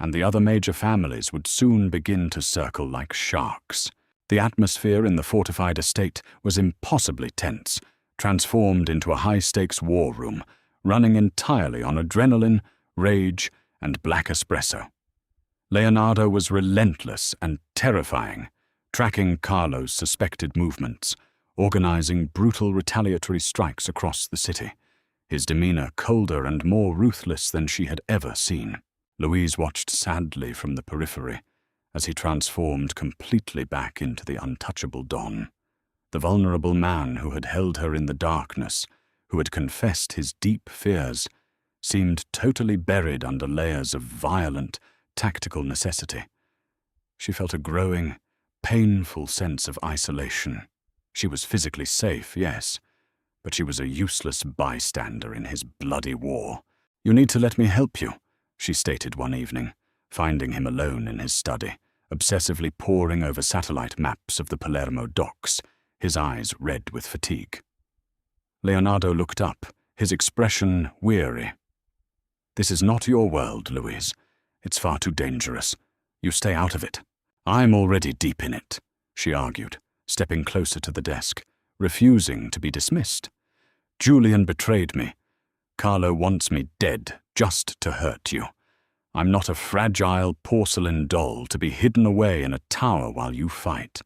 and the other major families would soon begin to circle like sharks. The atmosphere in the fortified estate was impossibly tense, transformed into a high-stakes war room, running entirely on adrenaline, rage, and black espresso. Leonardo was relentless and terrifying, tracking Carlo's suspected movements, organizing brutal retaliatory strikes across the city, his demeanor colder and more ruthless than she had ever seen. Louise watched sadly from the periphery as he transformed completely back into the untouchable Don, the vulnerable man who had held her in the darkness, who had confessed his deep fears, seemed totally buried under layers of violent, tactical necessity. She felt a growing, painful sense of isolation. She was physically safe, yes, but she was a useless bystander in his bloody war. "You need to let me help you," she stated one evening, finding him alone in his study, obsessively poring over satellite maps of the Palermo docks, his eyes red with fatigue. Leonardo looked up, his expression weary. "This is not your world, Louise. It's far too dangerous. You stay out of it." "I'm already deep in it," she argued, stepping closer to the desk, refusing to be dismissed. "Julian betrayed me. Carlo wants me dead just to hurt you. I'm not a fragile porcelain doll to be hidden away in a tower while you fight."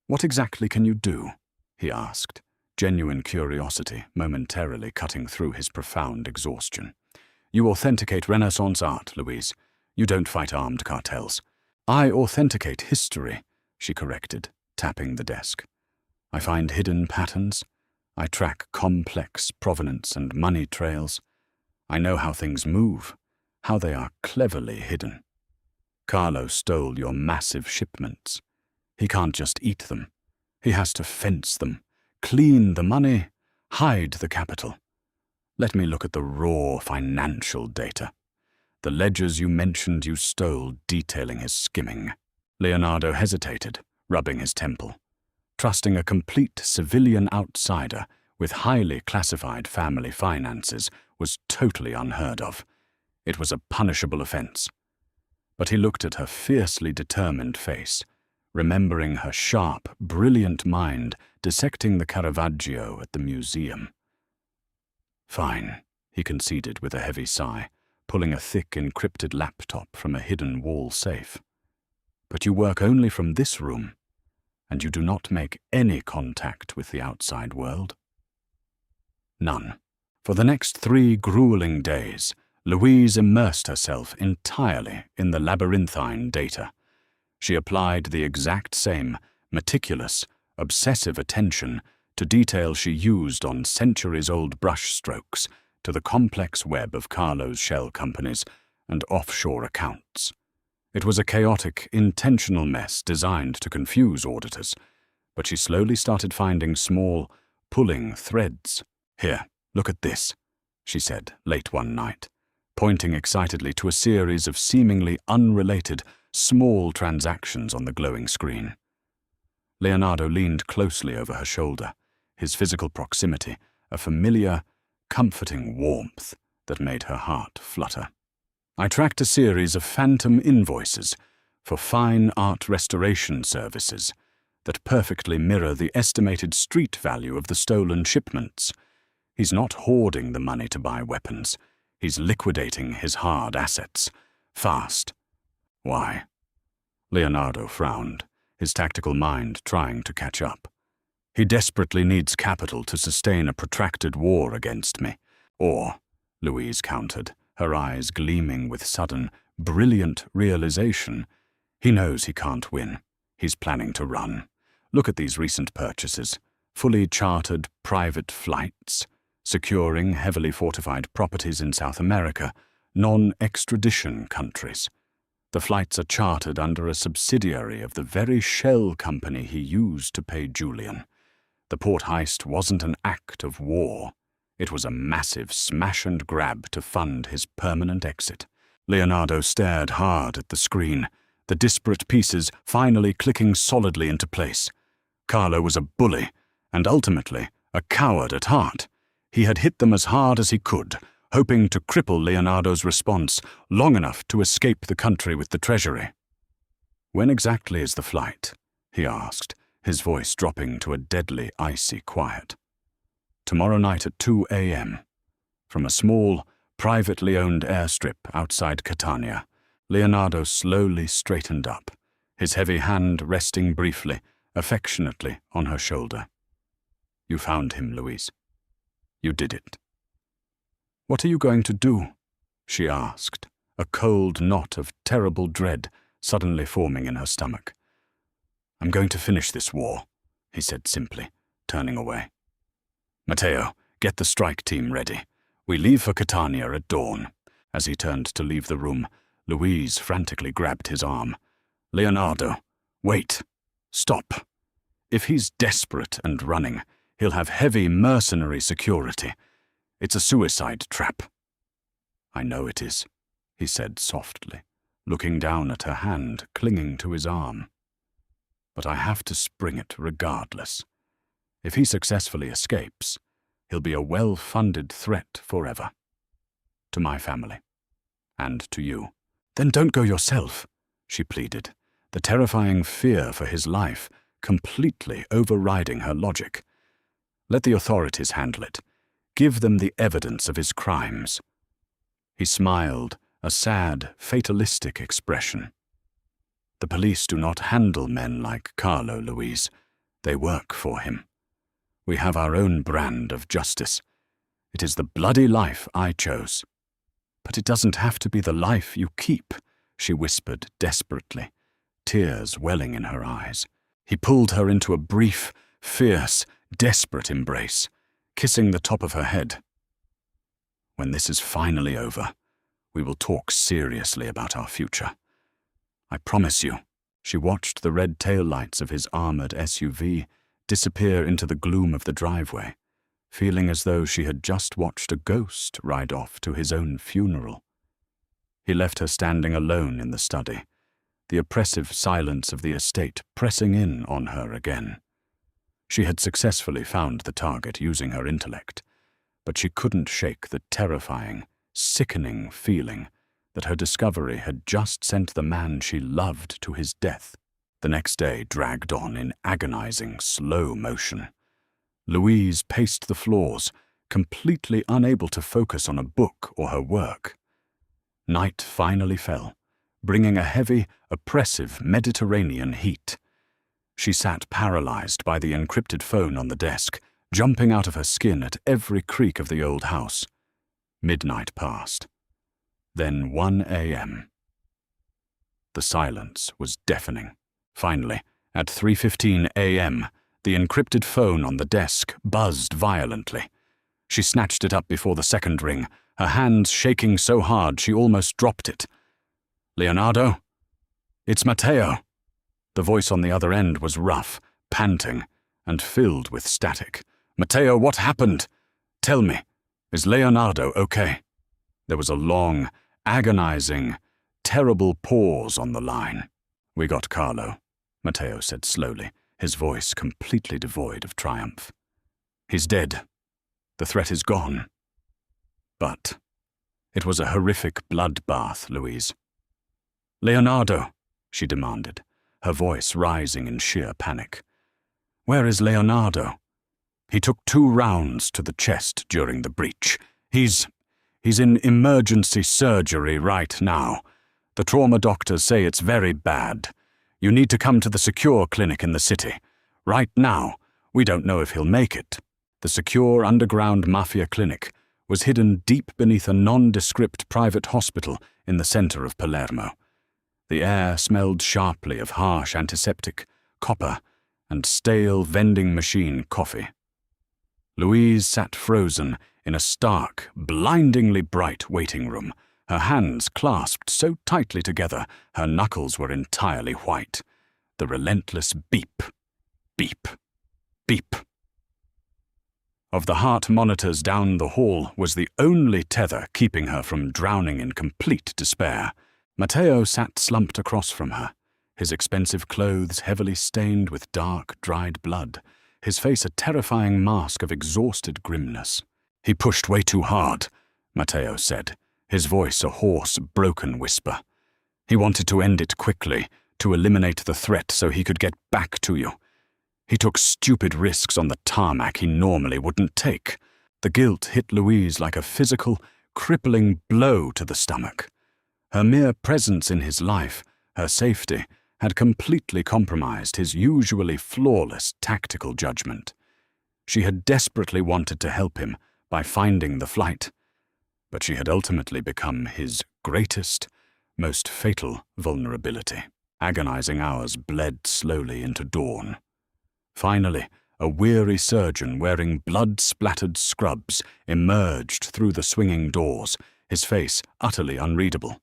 "What exactly can you do?" he asked, genuine curiosity momentarily cutting through his profound exhaustion. "You authenticate Renaissance art, Louise. You don't fight armed cartels." "I authenticate history," she corrected, tapping the desk. "I find hidden patterns. I track complex provenance and money trails. I know how things move, how they are cleverly hidden. Carlo stole your massive shipments. He can't just eat them. He has to fence them, clean the money, hide the capital. Let me look at the raw financial data. The ledgers you mentioned you stole detailing his skimming." Leonardo hesitated, rubbing his temple. Trusting a complete civilian outsider with highly classified family finances was totally unheard of. It was a punishable offense. But he looked at her fiercely determined face, remembering her sharp, brilliant mind dissecting the Caravaggio at the museum. "Fine," he conceded with a heavy sigh, pulling a thick encrypted laptop from a hidden wall safe. "But you work only from this room, and you do not make any contact with the outside world?" None. For the next 3 grueling days, Louise immersed herself entirely in the labyrinthine data. She applied the exact same meticulous, obsessive attention to detail she used on centuries-old brushstrokes to the complex web of Carlo's shell companies and offshore accounts. It was a chaotic, intentional mess designed to confuse auditors, but she slowly started finding small, pulling threads. "Here, look at this," she said late one night, pointing excitedly to a series of seemingly unrelated, small transactions on the glowing screen. Leonardo leaned closely over her shoulder, his physical proximity a familiar, comforting warmth that made her heart flutter. I tracked a series of phantom invoices for fine art restoration services that perfectly mirror the estimated street value of the stolen shipments. He's not hoarding the money to buy weapons. He's liquidating his hard assets. Fast. Why? Leonardo frowned, his tactical mind trying to catch up. He desperately needs capital to sustain a protracted war against me. Or, Louise countered, her eyes gleaming with sudden, brilliant realization, he knows he can't win. He's planning to run. Look at these recent purchases. Fully chartered private flights, securing heavily fortified properties in South America, non-extradition countries. The flights are chartered under a subsidiary of the very shell company he used to pay Julian. The port heist wasn't an act of war. It was a massive smash and grab to fund his permanent exit. Leonardo stared hard at the screen, the disparate pieces finally clicking solidly into place. Carlo was a bully, and ultimately a coward at heart. He had hit them as hard as he could, hoping to cripple Leonardo's response long enough to escape the country with the treasury. "When exactly is the flight?" he asked, his voice dropping to a deadly, icy quiet. "Tomorrow night at 2 a.m. From a small, privately owned airstrip outside Catania." Leonardo slowly straightened up, his heavy hand resting briefly, affectionately on her shoulder. "You found him, Louise. You did it." "What are you going to do?" she asked, a cold knot of terrible dread suddenly forming in her stomach. "I'm going to finish this war," he said simply, turning away. "Matteo, get the strike team ready. We leave for Catania at dawn." As he turned to leave the room, Louise frantically grabbed his arm. "Leonardo, wait. Stop. If he's desperate and running, he'll have heavy mercenary security. It's a suicide trap." "I know it is," he said softly, looking down at her hand clinging to his arm. "But I have to spring it regardless. If he successfully escapes, he'll be a well-funded threat forever. To my family. And to you." "Then don't go yourself," she pleaded, the terrifying fear for his life completely overriding her logic. "Let the authorities handle it. Give them the evidence of his crimes." He smiled, a sad, fatalistic expression. "The police do not handle men like Carlo, Louise. They work for him. We have our own brand of justice. It is the bloody life I chose." "But it doesn't have to be the life you keep," she whispered desperately, tears welling in her eyes. He pulled her into a brief, fierce, desperate embrace, kissing the top of her head. "When this is finally over, we will talk seriously about our future. I promise you." She watched the red taillights of his armored SUV disappear into the gloom of the driveway, feeling as though she had just watched a ghost ride off to his own funeral. He left her standing alone in the study, the oppressive silence of the estate pressing in on her again. She had successfully found the target using her intellect, but she couldn't shake the terrifying, sickening feeling that her discovery had just sent the man she loved to his death. The next day dragged on in agonizing, slow motion. Louise paced the floors, completely unable to focus on a book or her work. Night finally fell, bringing a heavy, oppressive Mediterranean heat. She sat paralyzed by the encrypted phone on the desk, jumping out of her skin at every creak of the old house. Midnight passed. Then 1 a.m. The silence was deafening. Finally, at 3:15 a.m., the encrypted phone on the desk buzzed violently. She snatched it up before the second ring, her hands shaking so hard she almost dropped it. "Leonardo? It's Matteo." The voice on the other end was rough, panting, and filled with static. "Matteo, what happened? Tell me, is Leonardo okay?" There was a long, agonizing, terrible pause on the line. "We got Carlo," Matteo said slowly, his voice completely devoid of triumph. "He's dead. The threat is gone. But It was a horrific bloodbath, Louise. "Leonardo," she demanded, her voice rising in sheer panic. "Where is Leonardo? He took 2 rounds to the chest during the breach. He's in emergency surgery right now. The trauma doctors say it's very bad. You need to come to the secure clinic in the city. Right now, we don't know if he'll make it." The secure underground mafia clinic was hidden deep beneath a nondescript private hospital in the center of Palermo. The air smelled sharply of harsh antiseptic, copper, and stale vending machine coffee. Louise sat frozen in a stark, blindingly bright waiting room, her hands clasped so tightly together her knuckles were entirely white. The relentless beep, beep, beep of the heart monitors down the hall was the only tether keeping her from drowning in complete despair. Matteo sat slumped across from her, his expensive clothes heavily stained with dark, dried blood, his face a terrifying mask of exhausted grimness. "He pushed way too hard," Matteo said, his voice a hoarse, broken whisper. "He wanted to end it quickly, to eliminate the threat so he could get back to you. He took stupid risks on the tarmac he normally wouldn't take." The guilt hit Louise like a physical, crippling blow to the stomach. Her mere presence in his life, her safety, had completely compromised his usually flawless tactical judgment. She had desperately wanted to help him by finding the flight, but she had ultimately become his greatest, most fatal vulnerability. Agonizing hours bled slowly into dawn. Finally, a weary surgeon wearing blood-splattered scrubs emerged through the swinging doors, his face utterly unreadable.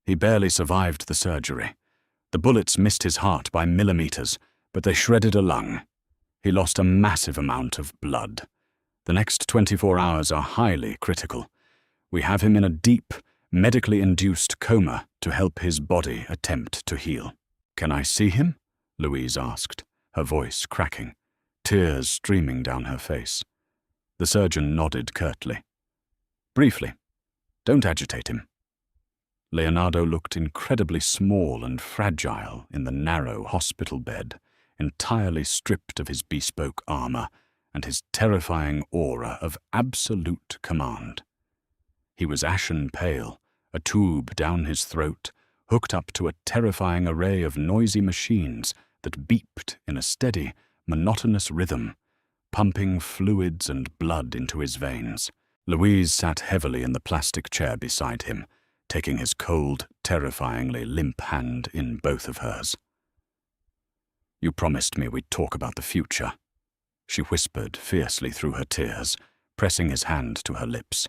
He barely survived the surgery. The bullets missed his heart by millimeters, but they shredded a lung. He lost a massive amount of blood. The next 24 hours are highly critical. We have him in a deep, medically induced coma to help his body attempt to heal. "Can I see him?" Louise asked, her voice cracking, tears streaming down her face. The surgeon nodded curtly. "Briefly. Don't agitate him." Leonardo looked incredibly small and fragile in the narrow hospital bed, entirely stripped of his bespoke armor and his terrifying aura of absolute command. He was ashen pale, a tube down his throat, hooked up to a terrifying array of noisy machines that beeped in a steady, monotonous rhythm, pumping fluids and blood into his veins. Louise sat heavily in the plastic chair beside him, taking his cold, terrifyingly limp hand in both of hers. "You promised me we'd talk about the future," she whispered fiercely through her tears, pressing his hand to her lips.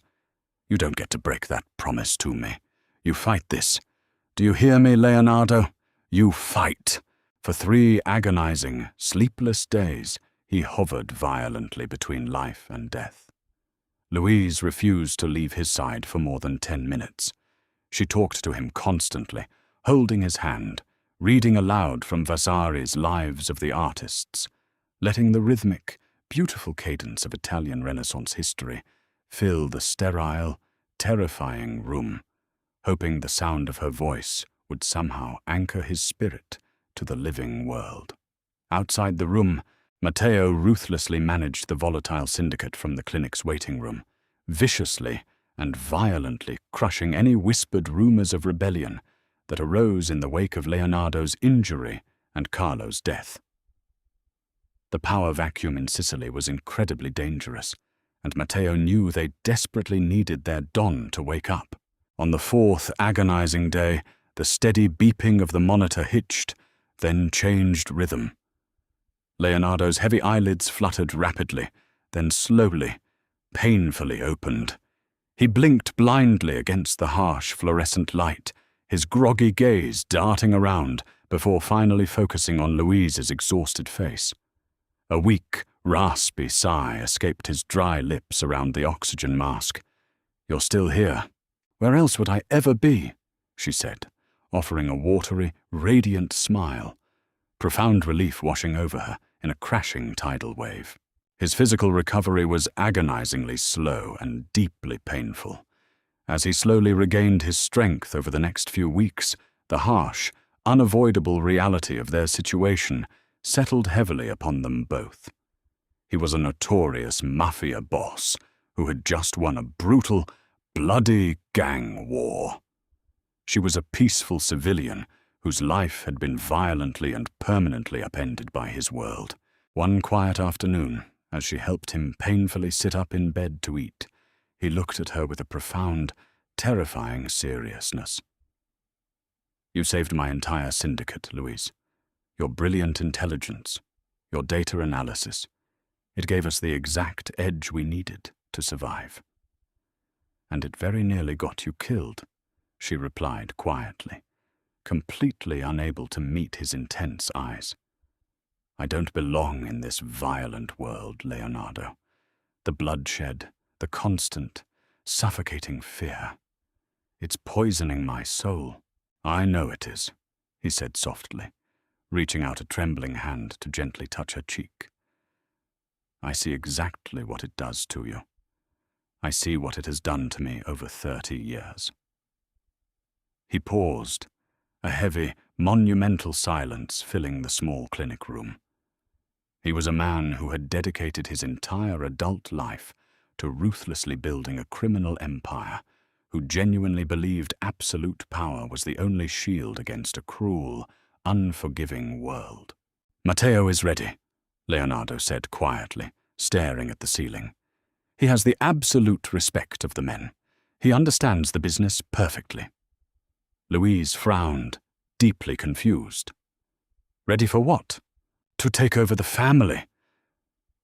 "You don't get to break that promise to me. You fight this. Do you hear me, Leonardo? You fight." For 3 agonizing, sleepless days, he hovered violently between life and death. Louise refused to leave his side for more than 10 minutes. She talked to him constantly, holding his hand, reading aloud from Vasari's Lives of the Artists, letting the rhythmic, beautiful cadence of Italian Renaissance history fill the sterile, terrifying room, hoping the sound of her voice would somehow anchor his spirit to the living world. Outside the room, Matteo ruthlessly managed the volatile syndicate from the clinic's waiting room, viciously and violently crushing any whispered rumors of rebellion that arose in the wake of Leonardo's injury and Carlo's death. The power vacuum in Sicily was incredibly dangerous, and Matteo knew they desperately needed their Don to wake up. On the 4th agonizing day, the steady beeping of the monitor hitched, then changed rhythm. Leonardo's heavy eyelids fluttered rapidly, then slowly, painfully opened. He blinked blindly against the harsh fluorescent light, his groggy gaze darting around before finally focusing on Louise's exhausted face. A weak, raspy sigh escaped his dry lips around the oxygen mask. "You're still here." "Where else would I ever be?" she said, offering a watery, radiant smile, profound relief washing over her in a crashing tidal wave. His physical recovery was agonizingly slow and deeply painful. As he slowly regained his strength over the next few weeks, the harsh, unavoidable reality of their situation settled heavily upon them both. He was a notorious Mafia boss who had just won a brutal, bloody gang war. She was a peaceful civilian whose life had been violently and permanently upended by his world. One quiet afternoon, as she helped him painfully sit up in bed to eat, he looked at her with a profound, terrifying seriousness. "You saved my entire syndicate, Louise. Your brilliant intelligence, your data analysis. It gave us the exact edge we needed to survive." "And it very nearly got you killed," she replied quietly, completely unable to meet his intense eyes. "I don't belong in this violent world, Leonardo. The bloodshed, the constant, suffocating fear. It's poisoning my soul." "I know it is," he said softly, reaching out a trembling hand to gently touch her cheek. "I see exactly what it does to you. I see what it has done to me over 30 years. He paused, a heavy, monumental silence filling the small clinic room. He was a man who had dedicated his entire adult life to ruthlessly building a criminal empire, who genuinely believed absolute power was the only shield against a cruel, unforgiving world. "Matteo is ready," Leonardo said quietly, staring at the ceiling. "He has the absolute respect of the men. He understands the business perfectly." Louise frowned, deeply confused. "Ready for what? To take over the family?"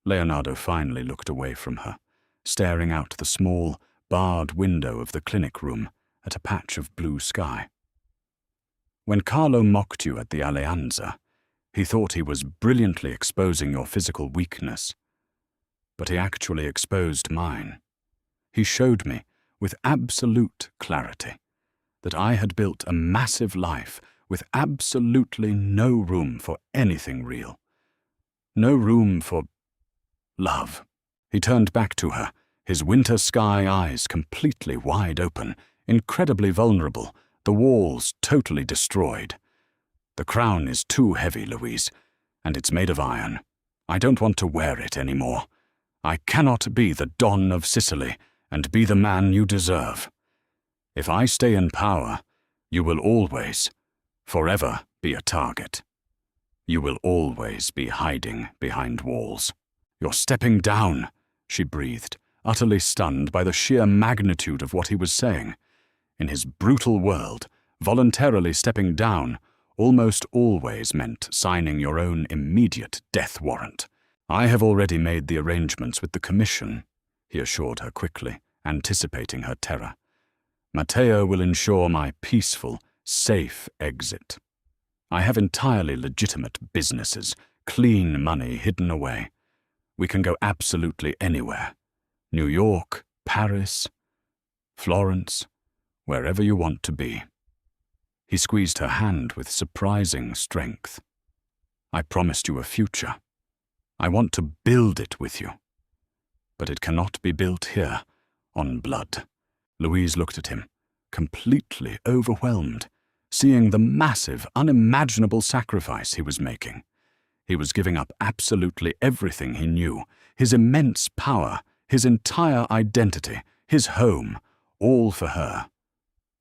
Leonardo finally looked away from her, staring out the small, barred window of the clinic room at a patch of blue sky. "When Carlo mocked you at the Alleanza, he thought he was brilliantly exposing your physical weakness. But he actually exposed mine. He showed me, with absolute clarity, that I had built a massive life with absolutely no room for anything real. No room for love." He turned back to her, his winter sky eyes completely wide open, incredibly vulnerable, the walls totally destroyed. "The crown is too heavy, Louise, and it's made of iron. I don't want to wear it anymore. I cannot be the Don of Sicily and be the man you deserve. If I stay in power, you will always, forever be a target. You will always be hiding behind walls." "You're stepping down," she breathed, utterly stunned by the sheer magnitude of what he was saying. In his brutal world, voluntarily stepping down almost always meant signing your own immediate death warrant. "I have already made the arrangements with the commission," he assured her quickly, anticipating her terror. "Matteo will ensure my peaceful, safe exit. I have entirely legitimate businesses, clean money hidden away. We can go absolutely anywhere. New York, Paris, Florence, wherever you want to be." He squeezed her hand with surprising strength. "I promised you a future. I want to build it with you. But it cannot be built here, on blood." Louise looked at him, completely overwhelmed, seeing the massive, unimaginable sacrifice he was making. He was giving up absolutely everything he knew, his immense power, his entire identity, his home, all for her,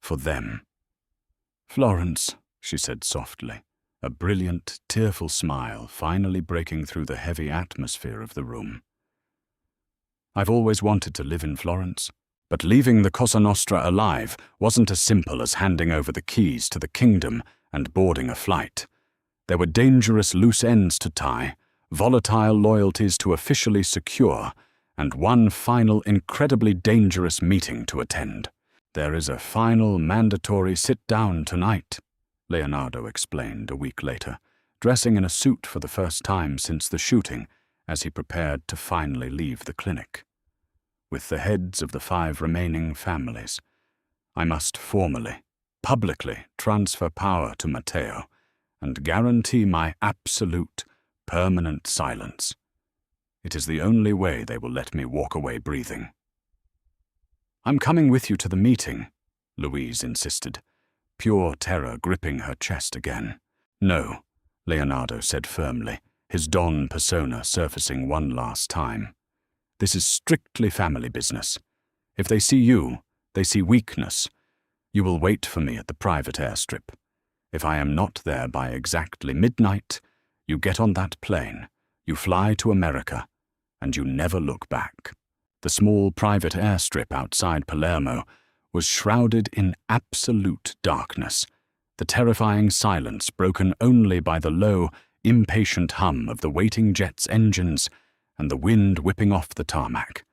for them. "Florence," she said softly, a brilliant, tearful smile finally breaking through the heavy atmosphere of the room. "I've always wanted to live in Florence, but leaving the Cosa Nostra alive wasn't as simple as handing over the keys to the kingdom and boarding a flight. There were dangerous loose ends to tie, volatile loyalties to officially secure, and one final incredibly dangerous meeting to attend. There is a final mandatory sit-down tonight," Leonardo explained a week later, dressing in a suit for the first time since the shooting as he prepared to finally leave the clinic. "With the heads of the 5 remaining families. I must formally, publicly transfer power to Matteo and guarantee my absolute, permanent silence. It is the only way they will let me walk away breathing." I'm coming with you to the meeting, Louise insisted, pure terror gripping her chest again. No, Leonardo said firmly, his Don persona surfacing one last time. This is strictly family business. If they see you, they see weakness. You will wait for me at the private airstrip. If I am not there by exactly midnight, you get on that plane, you fly to America, and you never look back. The small private airstrip outside Palermo was shrouded in absolute darkness, the terrifying silence broken only by the low, impatient hum of the waiting jet's engines and the wind whipping off the tarmac.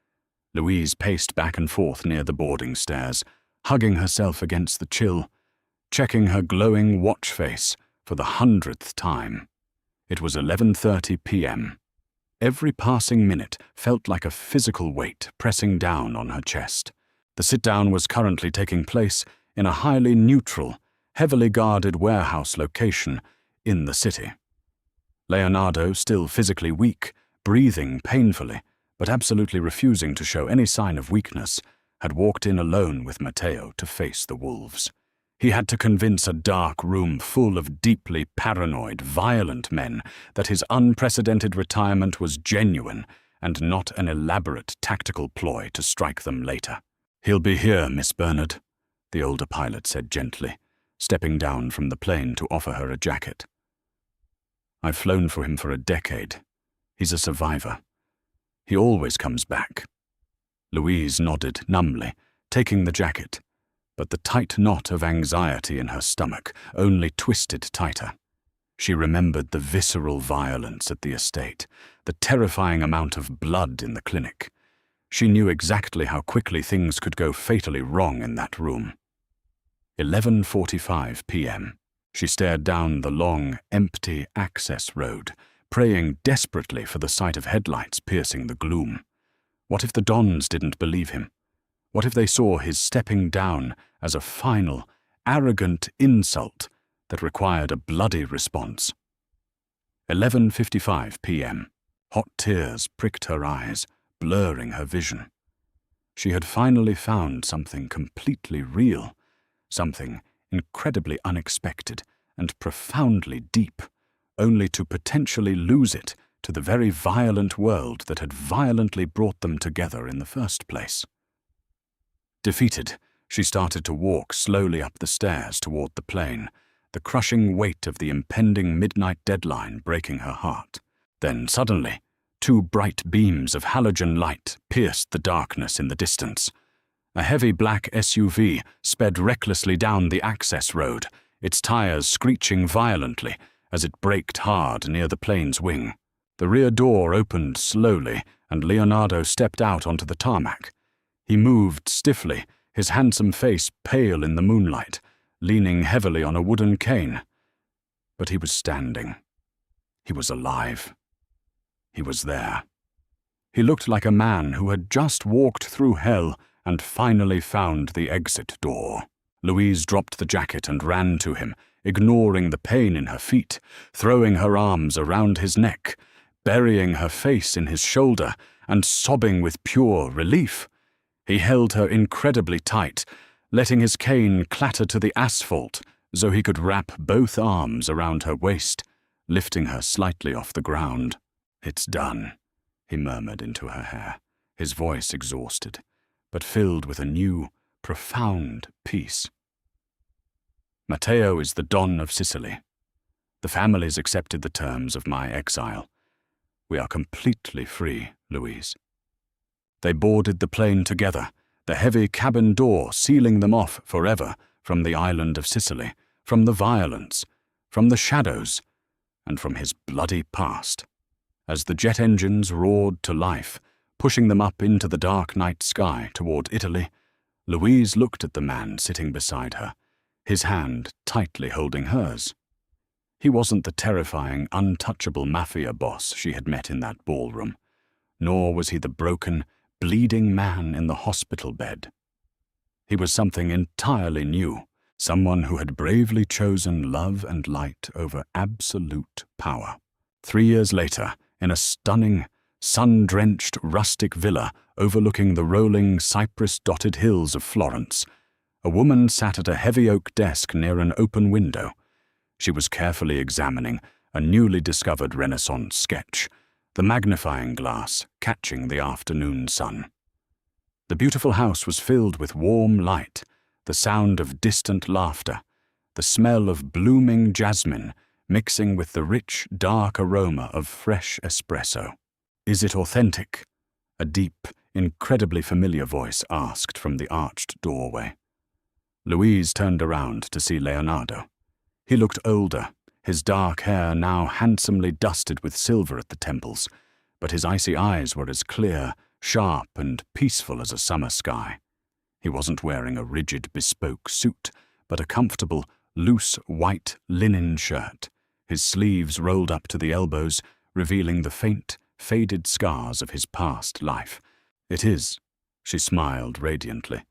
Louise paced back and forth near the boarding stairs, hugging herself against the chill, checking her glowing watch face for the 100th time. It was 11:30 p.m. Every passing minute felt like a physical weight pressing down on her chest. The sit-down was currently taking place in a highly neutral, heavily guarded warehouse location in the city. Leonardo, still physically weak, breathing painfully, but absolutely refusing to show any sign of weakness, had walked in alone with Matteo to face the wolves. He had to convince a dark room full of deeply paranoid, violent men that his unprecedented retirement was genuine and not an elaborate tactical ploy to strike them later. "He'll be here, Miss Bernard," the older pilot said gently, stepping down from the plane to offer her a jacket. "I've flown for him for a decade. He's a survivor. He always comes back." Louise nodded numbly, taking the jacket, but the tight knot of anxiety in her stomach only twisted tighter. She remembered the visceral violence at the estate, the terrifying amount of blood in the clinic. She knew exactly how quickly things could go fatally wrong in that room. 11:45 p.m. She stared down the long, empty access road, praying desperately for the sight of headlights piercing the gloom. What if the Dons didn't believe him? What if they saw his stepping down as a final, arrogant insult that required a bloody response? 11:55 p.m. Hot tears pricked her eyes, blurring her vision. She had finally found something completely real, something incredibly unexpected and profoundly deep, only to potentially lose it to the very violent world that had violently brought them together in the first place. Defeated, she started to walk slowly up the stairs toward the plane, the crushing weight of the impending midnight deadline breaking her heart. Then suddenly, two bright beams of halogen light pierced the darkness in the distance. A heavy black SUV sped recklessly down the access road, its tires screeching violently as it braked hard near the plane's wing. The rear door opened slowly, and Leonardo stepped out onto the tarmac. He moved stiffly, his handsome face pale in the moonlight, leaning heavily on a wooden cane. But he was standing. He was alive. He was there. He looked like a man who had just walked through hell and finally found the exit door. Louise dropped the jacket and ran to him, ignoring the pain in her feet, throwing her arms around his neck, burying her face in his shoulder, and sobbing with pure relief. He held her incredibly tight, letting his cane clatter to the asphalt so he could wrap both arms around her waist, lifting her slightly off the ground. "It's done," he murmured into her hair, his voice exhausted, but filled with a new, profound peace. "Matteo is the Don of Sicily. The families accepted the terms of my exile. We are completely free, Louise." They boarded the plane together, the heavy cabin door sealing them off forever from the island of Sicily, from the violence, from the shadows, and from his bloody past. As the jet engines roared to life, pushing them up into the dark night sky toward Italy, Louise looked at the man sitting beside her, his hand tightly holding hers. He wasn't the terrifying, untouchable Mafia Boss she had met in that ballroom, nor was he the broken, bleeding man in the hospital bed. He was something entirely new, someone who had bravely chosen love and light over absolute power. 3 years later, in a stunning, sun-drenched rustic villa overlooking the rolling, cypress-dotted hills of Florence. A woman sat at a heavy oak desk near an open window. She was carefully examining a newly discovered Renaissance sketch, the magnifying glass catching the afternoon sun. The beautiful house was filled with warm light, the sound of distant laughter, the smell of blooming jasmine mixing with the rich, dark aroma of fresh espresso. "Is it authentic?" a deep, incredibly familiar voice asked from the arched doorway. Louise turned around to see Leonardo. He looked older, his dark hair now handsomely dusted with silver at the temples, but his icy eyes were as clear, sharp, and peaceful as a summer sky. He wasn't wearing a rigid, bespoke suit, but a comfortable, loose white linen shirt, his sleeves rolled up to the elbows, revealing the faint, faded scars of his past life. "It is," she smiled radiantly,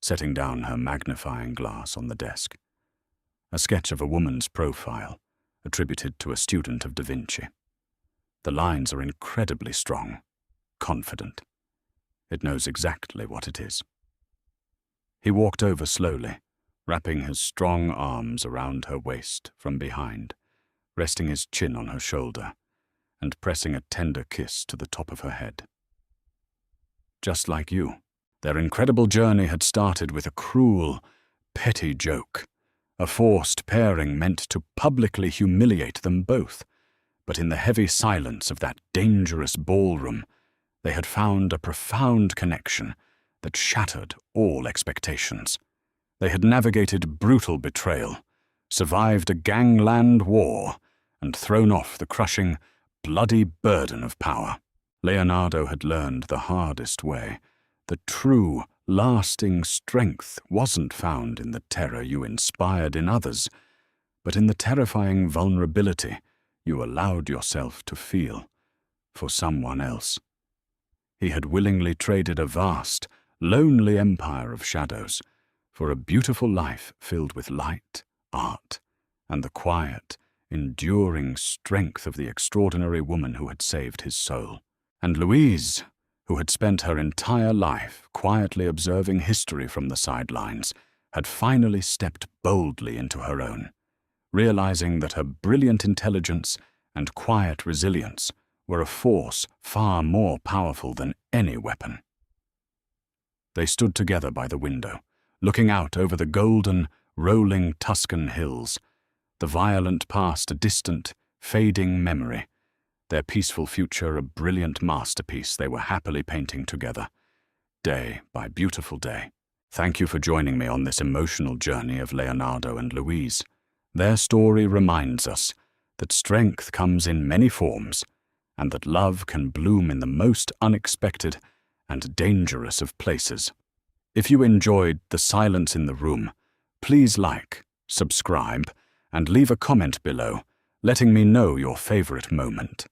setting down her magnifying glass on the desk. A sketch of a woman's profile, attributed to a student of Da Vinci. The lines are incredibly strong, confident. It knows exactly what it is. He walked over slowly, wrapping his strong arms around her waist from behind, resting his chin on her shoulder, and pressing a tender kiss to the top of her head. Just like you, their incredible journey had started with a cruel, petty joke, a forced pairing meant to publicly humiliate them both. But in the heavy silence of that dangerous ballroom, they had found a profound connection that shattered all expectations. They had navigated brutal betrayal, survived a gangland war, and thrown off the crushing, bloody burden of power. Leonardo had learned the hardest way. The true, lasting strength wasn't found in the terror you inspired in others, but in the terrifying vulnerability you allowed yourself to feel for someone else. He had willingly traded a vast, lonely empire of shadows for a beautiful life filled with light, art, and the quiet, enduring strength of the extraordinary woman who had saved his soul. And Louise, who had spent her entire life quietly observing history from the sidelines, had finally stepped boldly into her own, realizing that her brilliant intelligence and quiet resilience were a force far more powerful than any weapon. They stood together by the window, looking out over the golden, rolling Tuscan hills, the violent past a distant, fading memory, their peaceful future a brilliant masterpiece they were happily painting together, day by beautiful day. Thank you for joining me on this emotional journey of Leonardo and Louise. Their story reminds us that strength comes in many forms, and that love can bloom in the most unexpected and dangerous of places. If you enjoyed The Silence in the Room, please like, subscribe, and leave a comment below, letting me know your favorite moment.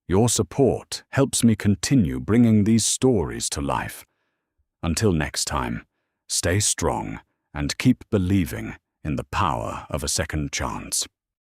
Your support helps me continue bringing these stories to life. Until next time, stay strong and keep believing in the power of a second chance.